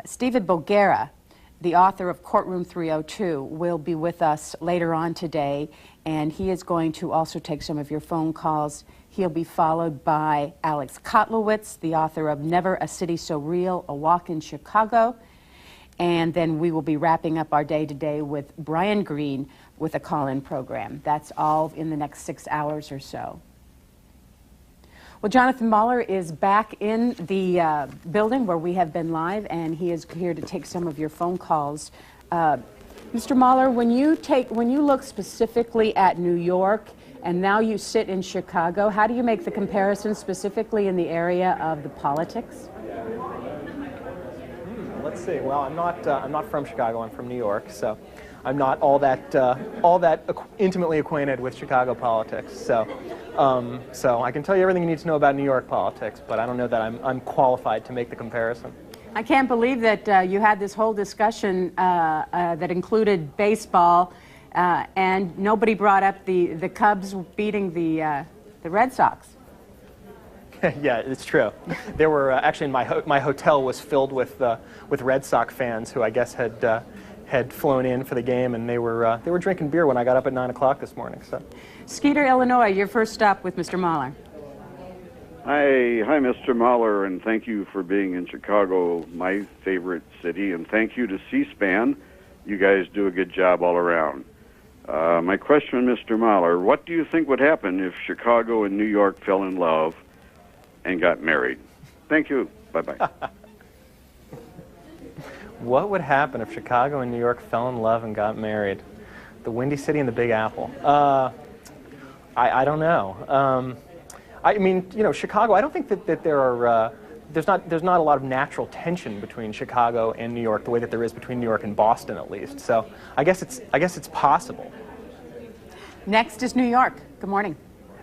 Stephen Boguera, the author of Courtroom 302, will be with us later on today, and he is going to also take some of your phone calls. He'll be followed by Alex Kotlowitz, the author of Never a City So Real, A Walk in Chicago. And then we will be wrapping up our day today with Brian Greene, with a call-in program. That's all in the next 6 hours or so. Well, Jonathan Mahler is back in the building where we have been live, and he is here to take some of your phone calls. Mr. Mahler, when you look specifically at New York, and now you sit in Chicago, how do you make the comparison specifically in the area of the politics? Let's see. Well, I'm not from Chicago. I'm from New York, so I'm not all that intimately acquainted with Chicago politics. So I can tell you everything you need to know about New York politics, but I don't know that I'm qualified to make the comparison. I can't believe that you had this whole discussion that included baseball, and nobody brought up the Cubs beating the Red Sox. Yeah, it's true. There were actually my hotel was filled with Red Sox fans who I guess had flown in for the game, and they were drinking beer when I got up at 9 o'clock this morning. So, Skeeter, Illinois, your first stop with Mr. Mahler. Hi, Mr. Mahler, and thank you for being in Chicago, my favorite city, and thank you to C-SPAN. You guys do a good job all around. My question, Mr. Mahler, what do you think would happen if Chicago and New York fell in love and got married? Thank you. Bye-bye. What would happen if Chicago and New York fell in love and got married? The Windy City and the Big Apple. I don't know. I mean, Chicago, I don't think that there are, there's not a lot of natural tension between Chicago and New York the way that there is between New York and Boston, at least. So I guess it's possible. Next is New York. Good morning.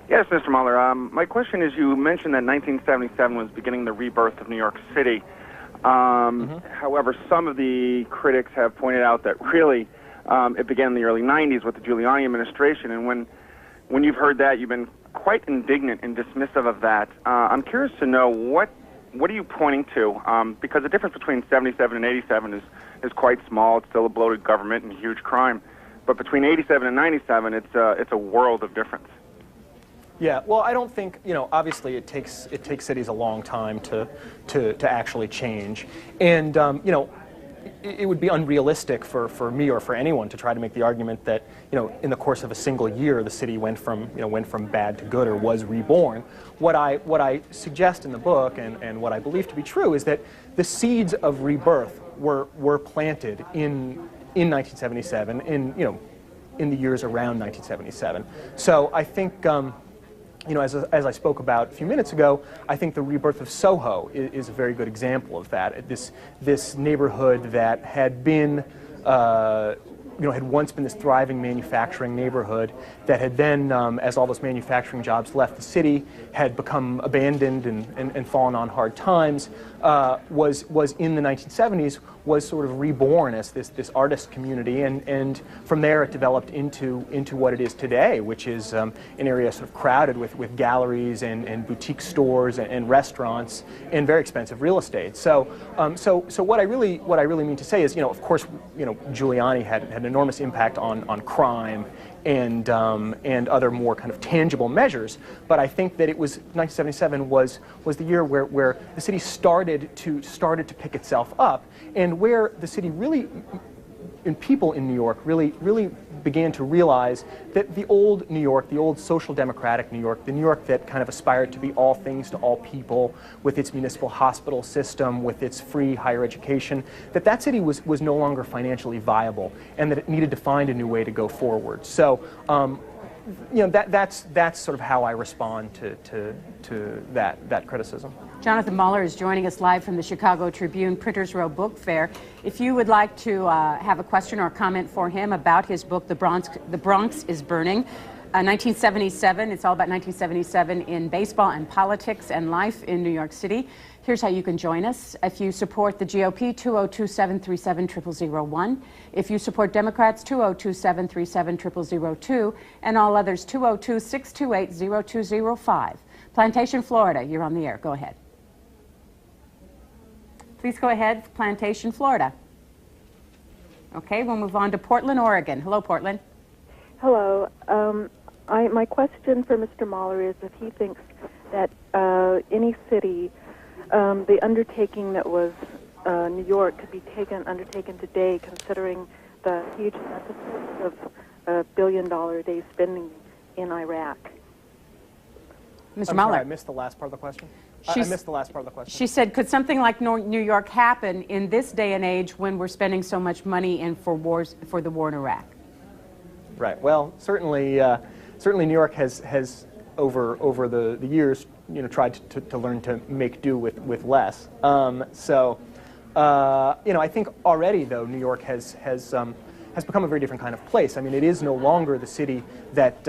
Yes, Mr. Mahler. My question is, you mentioned that 1977 was beginning the rebirth of New York City. However, some of the critics have pointed out that really it began in the early 90s with the Giuliani administration, and when you've heard that, you've been quite indignant and dismissive of that. I'm curious to know what are you pointing to? Because the difference between 77 and 87 is quite small. It's still a bloated government and huge crime. But between 87 and 97, it's a world of difference. Yeah, well, I don't think, obviously it takes cities a long time to actually change. And, it would be unrealistic for me or for anyone to try to make the argument that, in the course of a single year, the city went from bad to good or was reborn. What I suggest in the book and what I believe to be true is that the seeds of rebirth were planted in 1977, in the years around 1977. So I think, as I spoke about a few minutes ago, I think the rebirth of Soho is a very good example of that. This neighborhood that had been, had once been this thriving manufacturing neighborhood that had then, as all those manufacturing jobs left the city, had become abandoned and fallen on hard times, was in the 1970s, was sort of reborn as this artist community, and from there it developed into what it is today, which is an area sort of crowded with galleries and boutique stores and restaurants and very expensive real estate. So what I really mean to say is, of course, Giuliani had an enormous impact on crime and other more kind of tangible measures, but I think that 1977 was the year where the city started to pick itself up, and where the city really, and people in New York really began to realize that the old New York, the old social democratic New York, the New York that kind of aspired to be all things to all people, with its municipal hospital system, with its free higher education, that city was no longer financially viable, and that it needed to find a new way to go forward. So, that's sort of how I respond to that criticism. Jonathan Mahler is joining us live from the Chicago Tribune Printers Row Book Fair. If you would like to have a question or a comment for him about his book, The Bronx is Burning, 1977, it's all about 1977 in baseball and politics and life in New York City. Here's how you can join us. If you support the GOP, 202-737-0001. If you support Democrats, 202-737-0002. And all others, 202-628-0205. Plantation, Florida, you're on the air. Go ahead. Please go ahead, Plantation, Florida. Okay, we'll move on to Portland, Oregon. Hello, Portland. Hello. My question for Mr. Mahler is if he thinks that any city, the undertaking that was New York, could be undertaken today, considering the huge deficits billion-a-day spending in Iraq. Mr. I'm Mueller. sorry, I missed the last part of the question. I missed the last part of the question. She said, could something like New York happen in this day and age when we're spending so much money in for the war in Iraq? Right. Well, certainly New York has over the years, tried to learn to make do with less. I think already though New York has become a very different kind of place. I mean, it is no longer the city that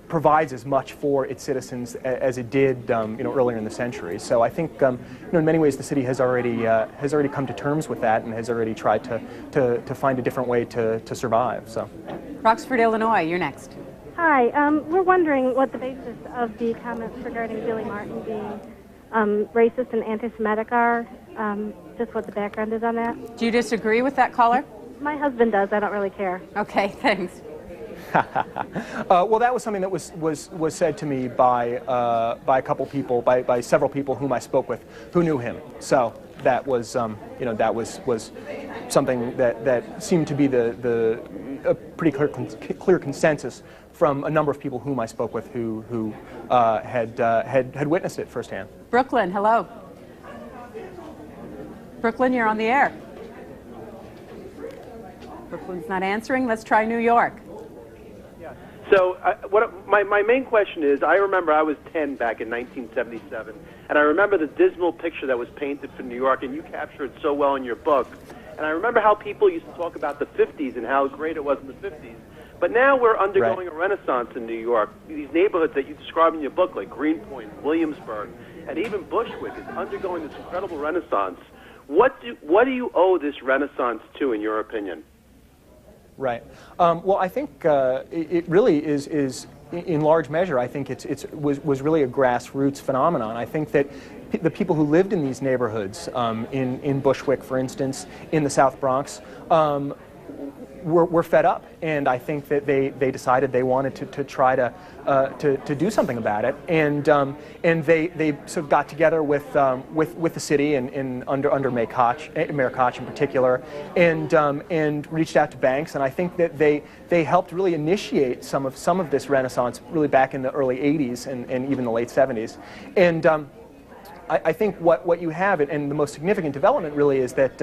provides as much for its citizens as it did, earlier in the century. So I think, in many ways, the city has already come to terms with that and has already tried to find a different way to survive. So, Roxford, Illinois, you're next. Hi, we're wondering what the basis of the comments regarding Billy Martin being racist and anti-Semitic are. Just what the background is on that. Do you disagree with that caller? My husband does. I don't really care. Okay, thanks. Well, that was something that was said to me by a couple people, by several people whom I spoke with who knew him. So that was that was something that seemed to be a pretty clear consensus from a number of people whom I spoke with who had witnessed it firsthand. Brooklyn, hello. Brooklyn, you're on the air. Brooklyn's not answering. Let's try New York. So my main question is, I remember I was 10 back in 1977, and I remember the dismal picture that was painted for New York, and you captured it so well in your book. And I remember how people used to talk about the 50s and how great it was in the 50s. But now we're undergoing a renaissance in New York. These neighborhoods that you describe in your book, like Greenpoint, Williamsburg, and even Bushwick, is undergoing this incredible renaissance. What do you owe this renaissance to, in your opinion? Right. Well, I think it really is in large measure. I think it was really a grassroots phenomenon. I think that the people who lived in these neighborhoods, in Bushwick, for instance, in the South Bronx, were fed up, and I think that they decided they wanted to try to do something about it, and they sort of got together with the city and under Mayor Koch in particular, and reached out to banks, and I think that they helped really initiate some of this renaissance really back in the early 80s and even the late 70s, and I think what you have, and the most significant development really is that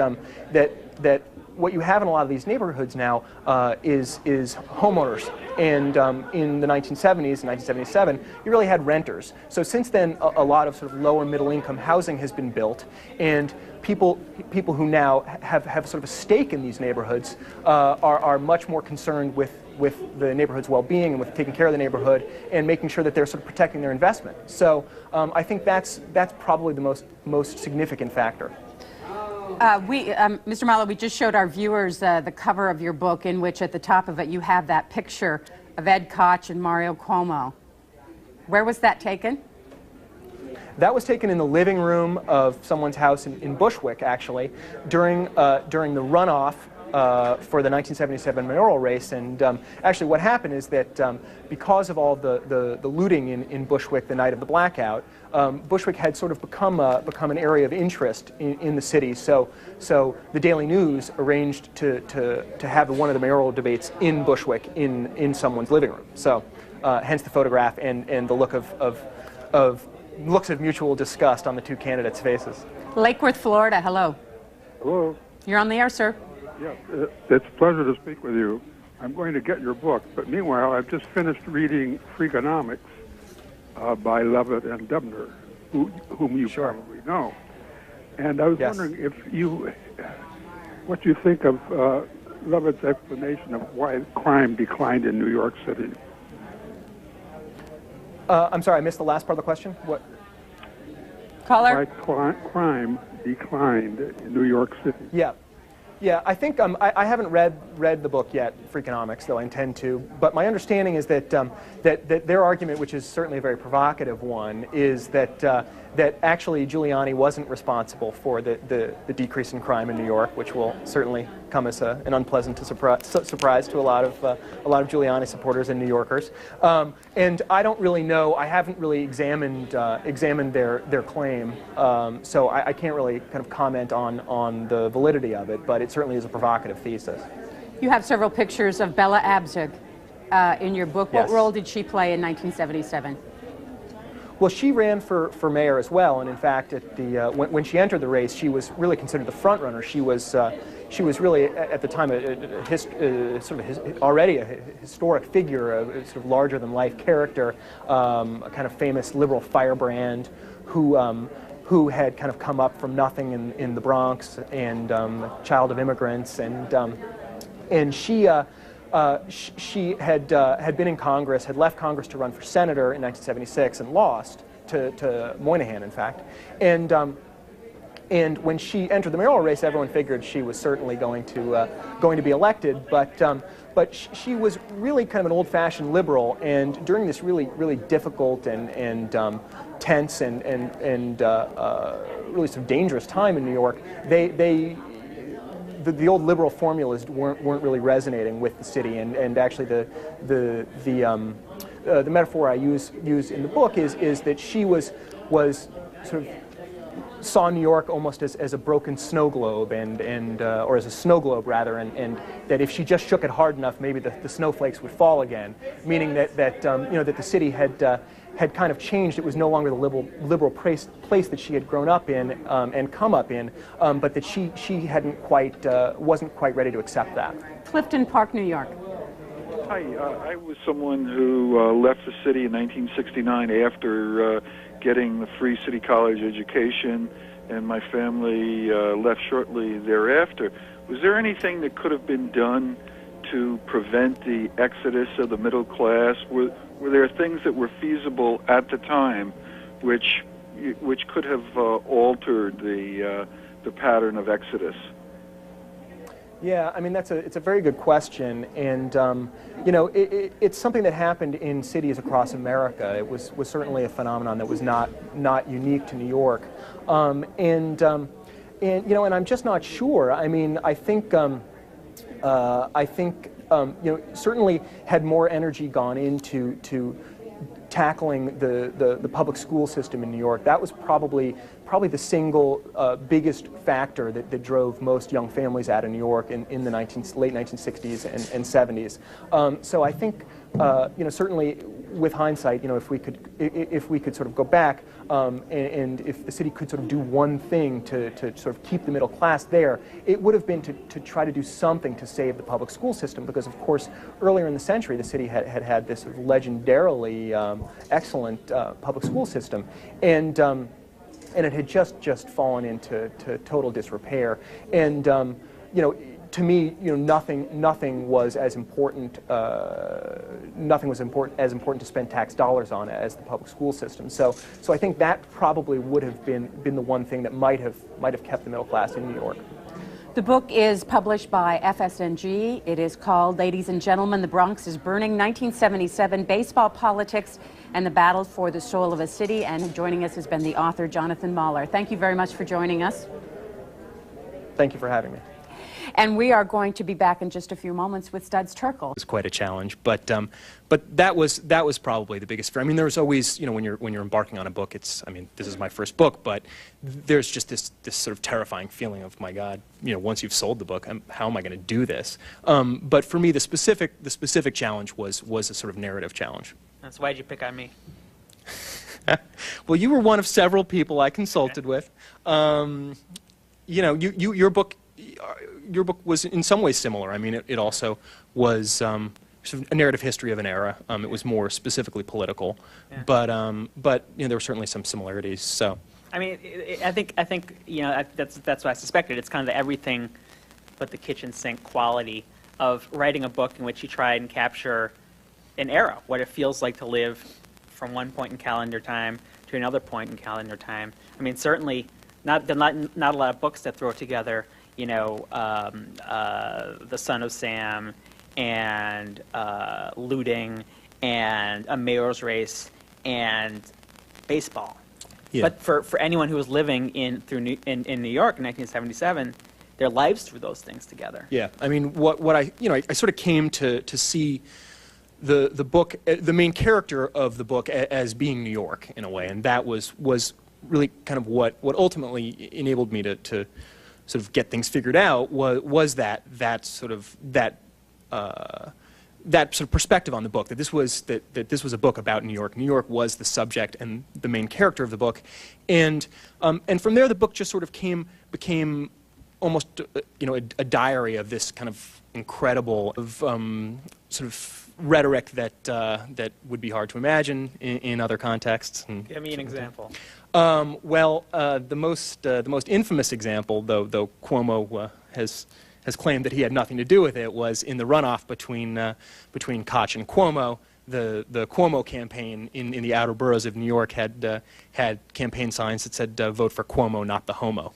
what you have in a lot of these neighborhoods now is homeowners. And in the 1970s and 1977, you really had renters. So since then, a lot of sort of lower middle income housing has been built, and people who now have sort of a stake in these neighborhoods are much more concerned with the neighborhood's well-being and with taking care of the neighborhood and making sure that they're sort of protecting their investment. So I think that's probably the most significant factor. Mr. Mueller, we just showed our viewers the cover of your book, in which at the top of it you have that picture of Ed Koch and Mario Cuomo. Where was that taken? That was taken in the living room of someone's house in Bushwick, actually, during the runoff for the 1977 mayoral race. And actually what happened is that because of all the looting in Bushwick the night of the blackout, Bushwick had sort of become an area of interest in the city. So the Daily News arranged to have one of the mayoral debates in Bushwick in someone's living room. So hence the photograph and the look of looks of mutual disgust on the two candidates' faces. Lake Worth, Florida, hello. Hello. You're on the air, sir. Yeah, it's a pleasure to speak with you. I'm going to get your book, but meanwhile, I've just finished reading Freakonomics by Levitt and Debner, whom you probably know. And I was wondering what you think of Levitt's explanation of why crime declined in New York City. I'm sorry, I missed the last part of the question. What? Caller? Why crime declined in New York City. Yeah, I think I haven't read the book yet, Freakonomics, though I intend to. But my understanding is that that their argument, which is certainly a very provocative one, is that actually Giuliani wasn't responsible for the decrease in crime in New York, which will certainly come as an unpleasant surprise to a lot of Giuliani supporters and New Yorkers. And I don't really know. I haven't really examined their claim, so I can't really kind of comment on the validity of it. But it certainly is a provocative thesis. You have several pictures of Bella Abzug in your book. Yes. What role did she play in 1977? Well, she ran for mayor as well, and in fact, at the when she entered the race, she was really considered the front runner. She was really at the time already a historic figure, a sort of larger than life character, a kind of famous liberal firebrand who had kind of come up from nothing in the Bronx and a child of immigrants, and she had been in Congress, had left Congress to run for senator in 1976 and lost to Moynihan, in fact. And when she entered the mayoral race, everyone figured she was certainly going to be elected. But she was really kind of an old-fashioned liberal, and during this really difficult and tense and really some dangerous time in New York, the old liberal formulas weren't really resonating with the city, and actually the metaphor I use in the book is that she was sort of saw New York almost as a broken snow globe or as a snow globe rather, and that if she just shook it hard enough, maybe the snowflakes would fall again, meaning that the city had kind of changed. It was no longer the liberal place that she had grown up in and come up in, but that she wasn't quite ready to accept that. Clifton Park, New York. Hi, I was someone who left the city in 1969 after getting the free city college education, and my family left shortly thereafter. Was there anything that could have been done to prevent the exodus of the middle class? Were there things that were feasible at the time which could have altered the pattern of exodus? Yeah, I mean it's a very good question, and it's something that happened in cities across America. It was certainly a phenomenon that was not unique to New York, and I'm just not sure. I mean, I think certainly had more energy gone into tackling the public school system in New York. That was probably the single biggest factor that drove most young families out of New York in the late 1960s and 70s. So I think certainly with hindsight, if we could sort of go back and if the city could sort of do one thing to sort of keep the middle class there, it would have been to try to do something to save the public school system, because of course earlier in the century the city had this sort of legendarily excellent public school system, and it had just fallen into total disrepair. And to me, nothing was as important. Nothing was as important to spend tax dollars on as the public school system. So I think that probably would have been the one thing that might have kept the middle class in New York. The book is published by FSNG. It is called Ladies and Gentlemen, the Bronx is Burning, 1977, Baseball, Politics, and the Battle for the Soul of a City. And joining us has been the author, Jonathan Mahler. Thank you very much for joining us. Thank you for having me. And we are going to be back in just a few moments with Studs Terkel. It was quite a challenge, but that was probably the biggest fear. I mean, there's always, when you're embarking on a book, this is my first book, but there's just this sort of terrifying feeling of, my God, once you've sold the book, how am I going to do this? But for me, the specific challenge was a sort of narrative challenge. That's why did you pick on me? Well, you were one of several people I consulted with. Your book was in some ways similar. I mean, it also was sort of a narrative history of an era. It was more specifically political, yeah. But there were certainly some similarities. So, I mean, I think that's what I suspected. It's kind of the everything but the kitchen sink quality of writing a book in which you try and capture an era, what it feels like to live from one point in calendar time to another point in calendar time. I mean, certainly not a lot of books that throw together, The Son of Sam and looting and a mayor's race and baseball. Yeah. But for anyone who was living in New York in 1977, their lives threw those things together. Yeah, I mean, what I sort of came to see the book, the main character of the book as being New York in a way, and that was really kind of what ultimately enabled me to sort of get things figured out was that that sort of perspective on the book, that this was a book about New York. New York was the subject and the main character of the book, and from there the book just sort of became almost a diary of this kind of incredible sort of rhetoric that would be hard to imagine in other contexts. Give me an example. Well, the most infamous example, though Cuomo has claimed that he had nothing to do with it, was in the runoff between Koch and Cuomo. The Cuomo campaign in the outer boroughs of New York had campaign signs that said "Vote for Cuomo, not the homo."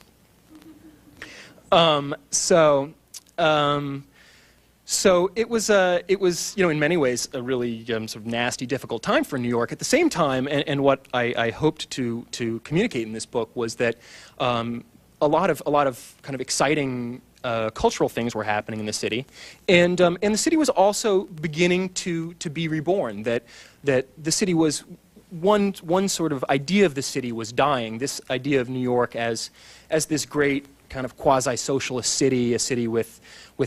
So it was in many ways a really sort of nasty, difficult time for New York. At the same time, and what I hoped to communicate in this book was that a lot of kind of exciting cultural things were happening in the city, and the city was also beginning to be reborn. That the city was one sort of idea of the city was dying. This idea of New York as this great kind of quasi-socialist city, a city with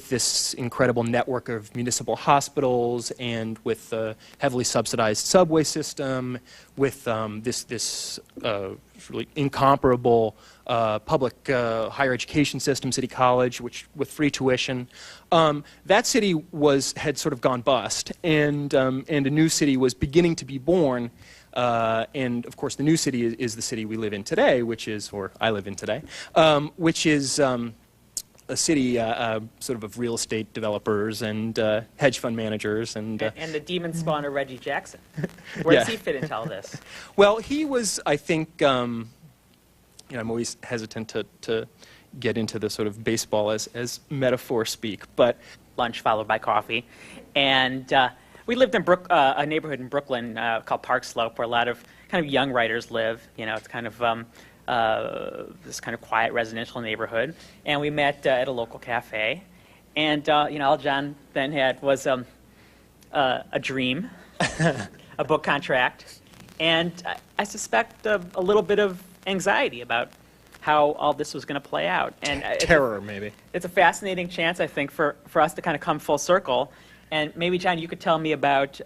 this incredible network of municipal hospitals and with a heavily subsidized subway system, with this really incomparable public higher education system, City College, with free tuition. That city had sort of gone bust, and a new city was beginning to be born. And of course, the new city is the city we live in today, or I live in today, which is a city sort of real estate developers and hedge fund managers and the demon spawner Reggie Jackson. Where does he fit into all this? Well, he was, I think, I'm always hesitant to get into the sort of baseball as metaphor speak, but lunch followed by coffee, and we lived in a neighborhood in Brooklyn called Park Slope, where a lot of kind of young writers live. It's kind of this kind of quiet residential neighborhood, and we met at a local cafe, and all John then had was a dream, a book contract, and I suspect a little bit of anxiety about how all this was going to play out. And terror, maybe. It's a fascinating chance, I think, for us to kind of come full circle. And maybe, John, you could tell me about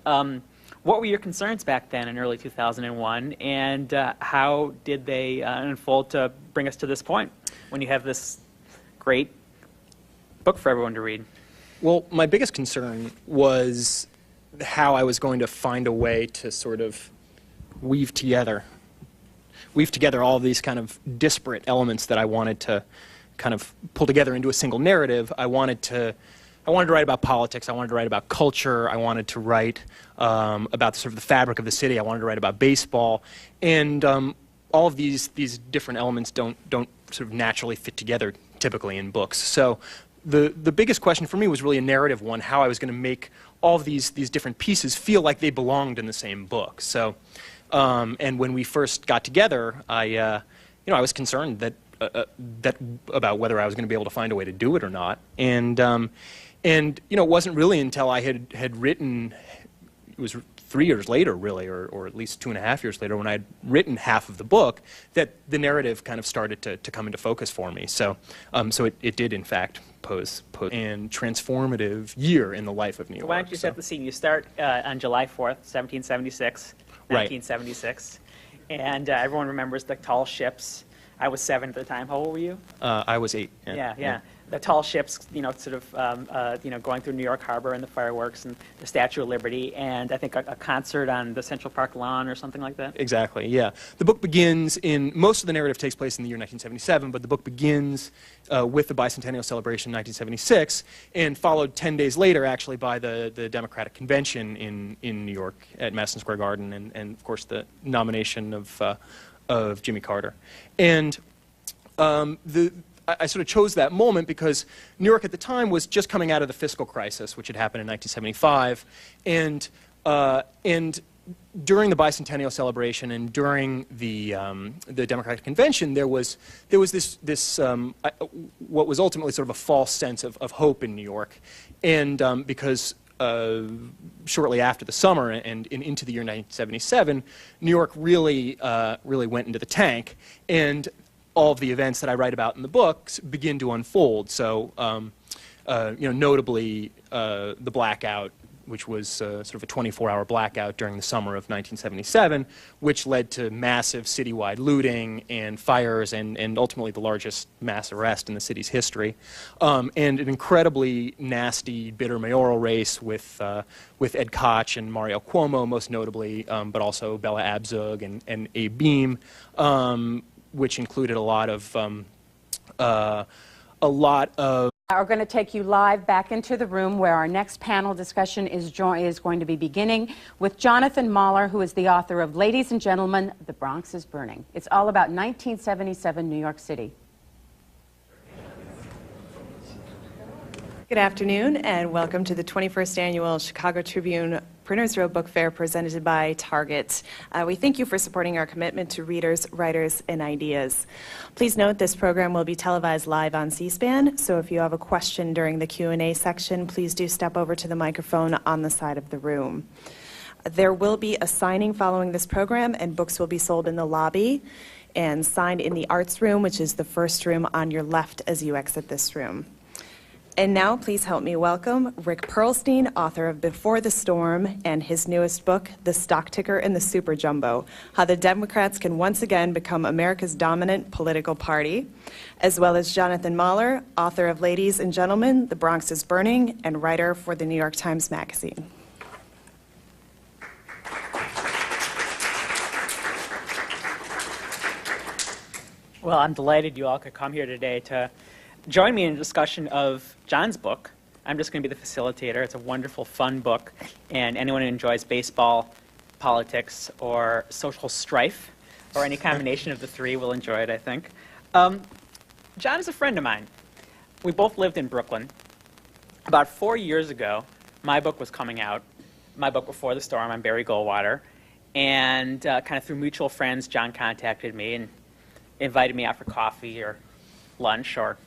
what were your concerns back then in early 2001, and how did they unfold to bring us to this point when you have this great book for everyone to read? Well, my biggest concern was how I was going to find a way to sort of weave together all of these kind of disparate elements that I wanted to kind of pull together into a single narrative. I wanted to write about politics. I wanted to write about culture. I wanted to write about sort of the fabric of the city. I wanted to write about baseball, and all of these different elements don't sort of naturally fit together typically in books. So the biggest question for me was really a narrative one: how I was going to make all of these different pieces feel like they belonged in the same book. So, and when we first got together, I was concerned that about whether I was going to be able to find a way to do it or not, and it wasn't really until I had written, it was 3 years later really, or at least 2.5 years later, when I had written half of the book, that the narrative kind of started to come into focus for me. So it did in fact pose and transformative year in the life of New York. Why don't you set the scene? You start on July 4th, 1776, 1976, right. And everyone remembers the tall ships. I was 7 at the time. How old were you? I was 8. Yeah. The tall ships, sort of, going through New York Harbor, and the fireworks and the Statue of Liberty, and I think a concert on the Central Park lawn or something like that. Exactly. Yeah. The book begins most of the narrative takes place in the year 1977, but the book begins with the bicentennial celebration in 1976, and followed 10 days later, actually, by the Democratic Convention in New York at Madison Square Garden, and of course the nomination of Jimmy Carter. And I sort of chose that moment because New York at the time was just coming out of the fiscal crisis, which had happened in 1975, and during the bicentennial celebration and during the Democratic Convention, there was this what was ultimately sort of a false sense of hope in New York, and because shortly after the summer and into the year 1977, New York really went into the tank, and all of the events that I write about in the books begin to unfold. So notably the blackout, which was sort of a 24-hour blackout during the summer of 1977, which led to massive citywide looting and fires and ultimately the largest mass arrest in the city's history, and an incredibly nasty, bitter mayoral race with Ed Koch and Mario Cuomo, most notably, but also Bella Abzug and Abe Beame, which included a lot of We're going to take you live back into the room where our next panel discussion is going to be beginning with Jonathan Mahler, who is the author of Ladies and Gentlemen, The Bronx is Burning. It's all about 1977 New York City. Good afternoon, and welcome to the 21st Annual Chicago Tribune Printers Row Book Fair presented by Target. We thank you for supporting our commitment to readers, writers, and ideas. Please note this program will be televised live on C-SPAN, so if you have a question during the Q&A section, please do step over to the microphone on the side of the room. There will be a signing following this program, and books will be sold in the lobby and signed in the arts room, which is the first room on your left as you exit this room. And now, please help me welcome Rick Perlstein, author of Before the Storm, and his newest book, The Stock Ticker and the Super Jumbo, How the Democrats Can Once Again Become America's Dominant Political Party, as well as Jonathan Mahler, author of Ladies and Gentlemen, The Bronx is Burning, and writer for the New York Times Magazine. Well, I'm delighted you all could come here today to join me in a discussion of John's book. I'm just going to be the facilitator. It's a wonderful, fun book, and anyone who enjoys baseball, politics, or social strife, or any combination of the three will enjoy it, I think. John is a friend of mine. We both lived in Brooklyn. About 4 years ago, my book was coming out, my book Before the Storm on Barry Goldwater, and kind of through mutual friends, John contacted me and invited me out for coffee or lunch or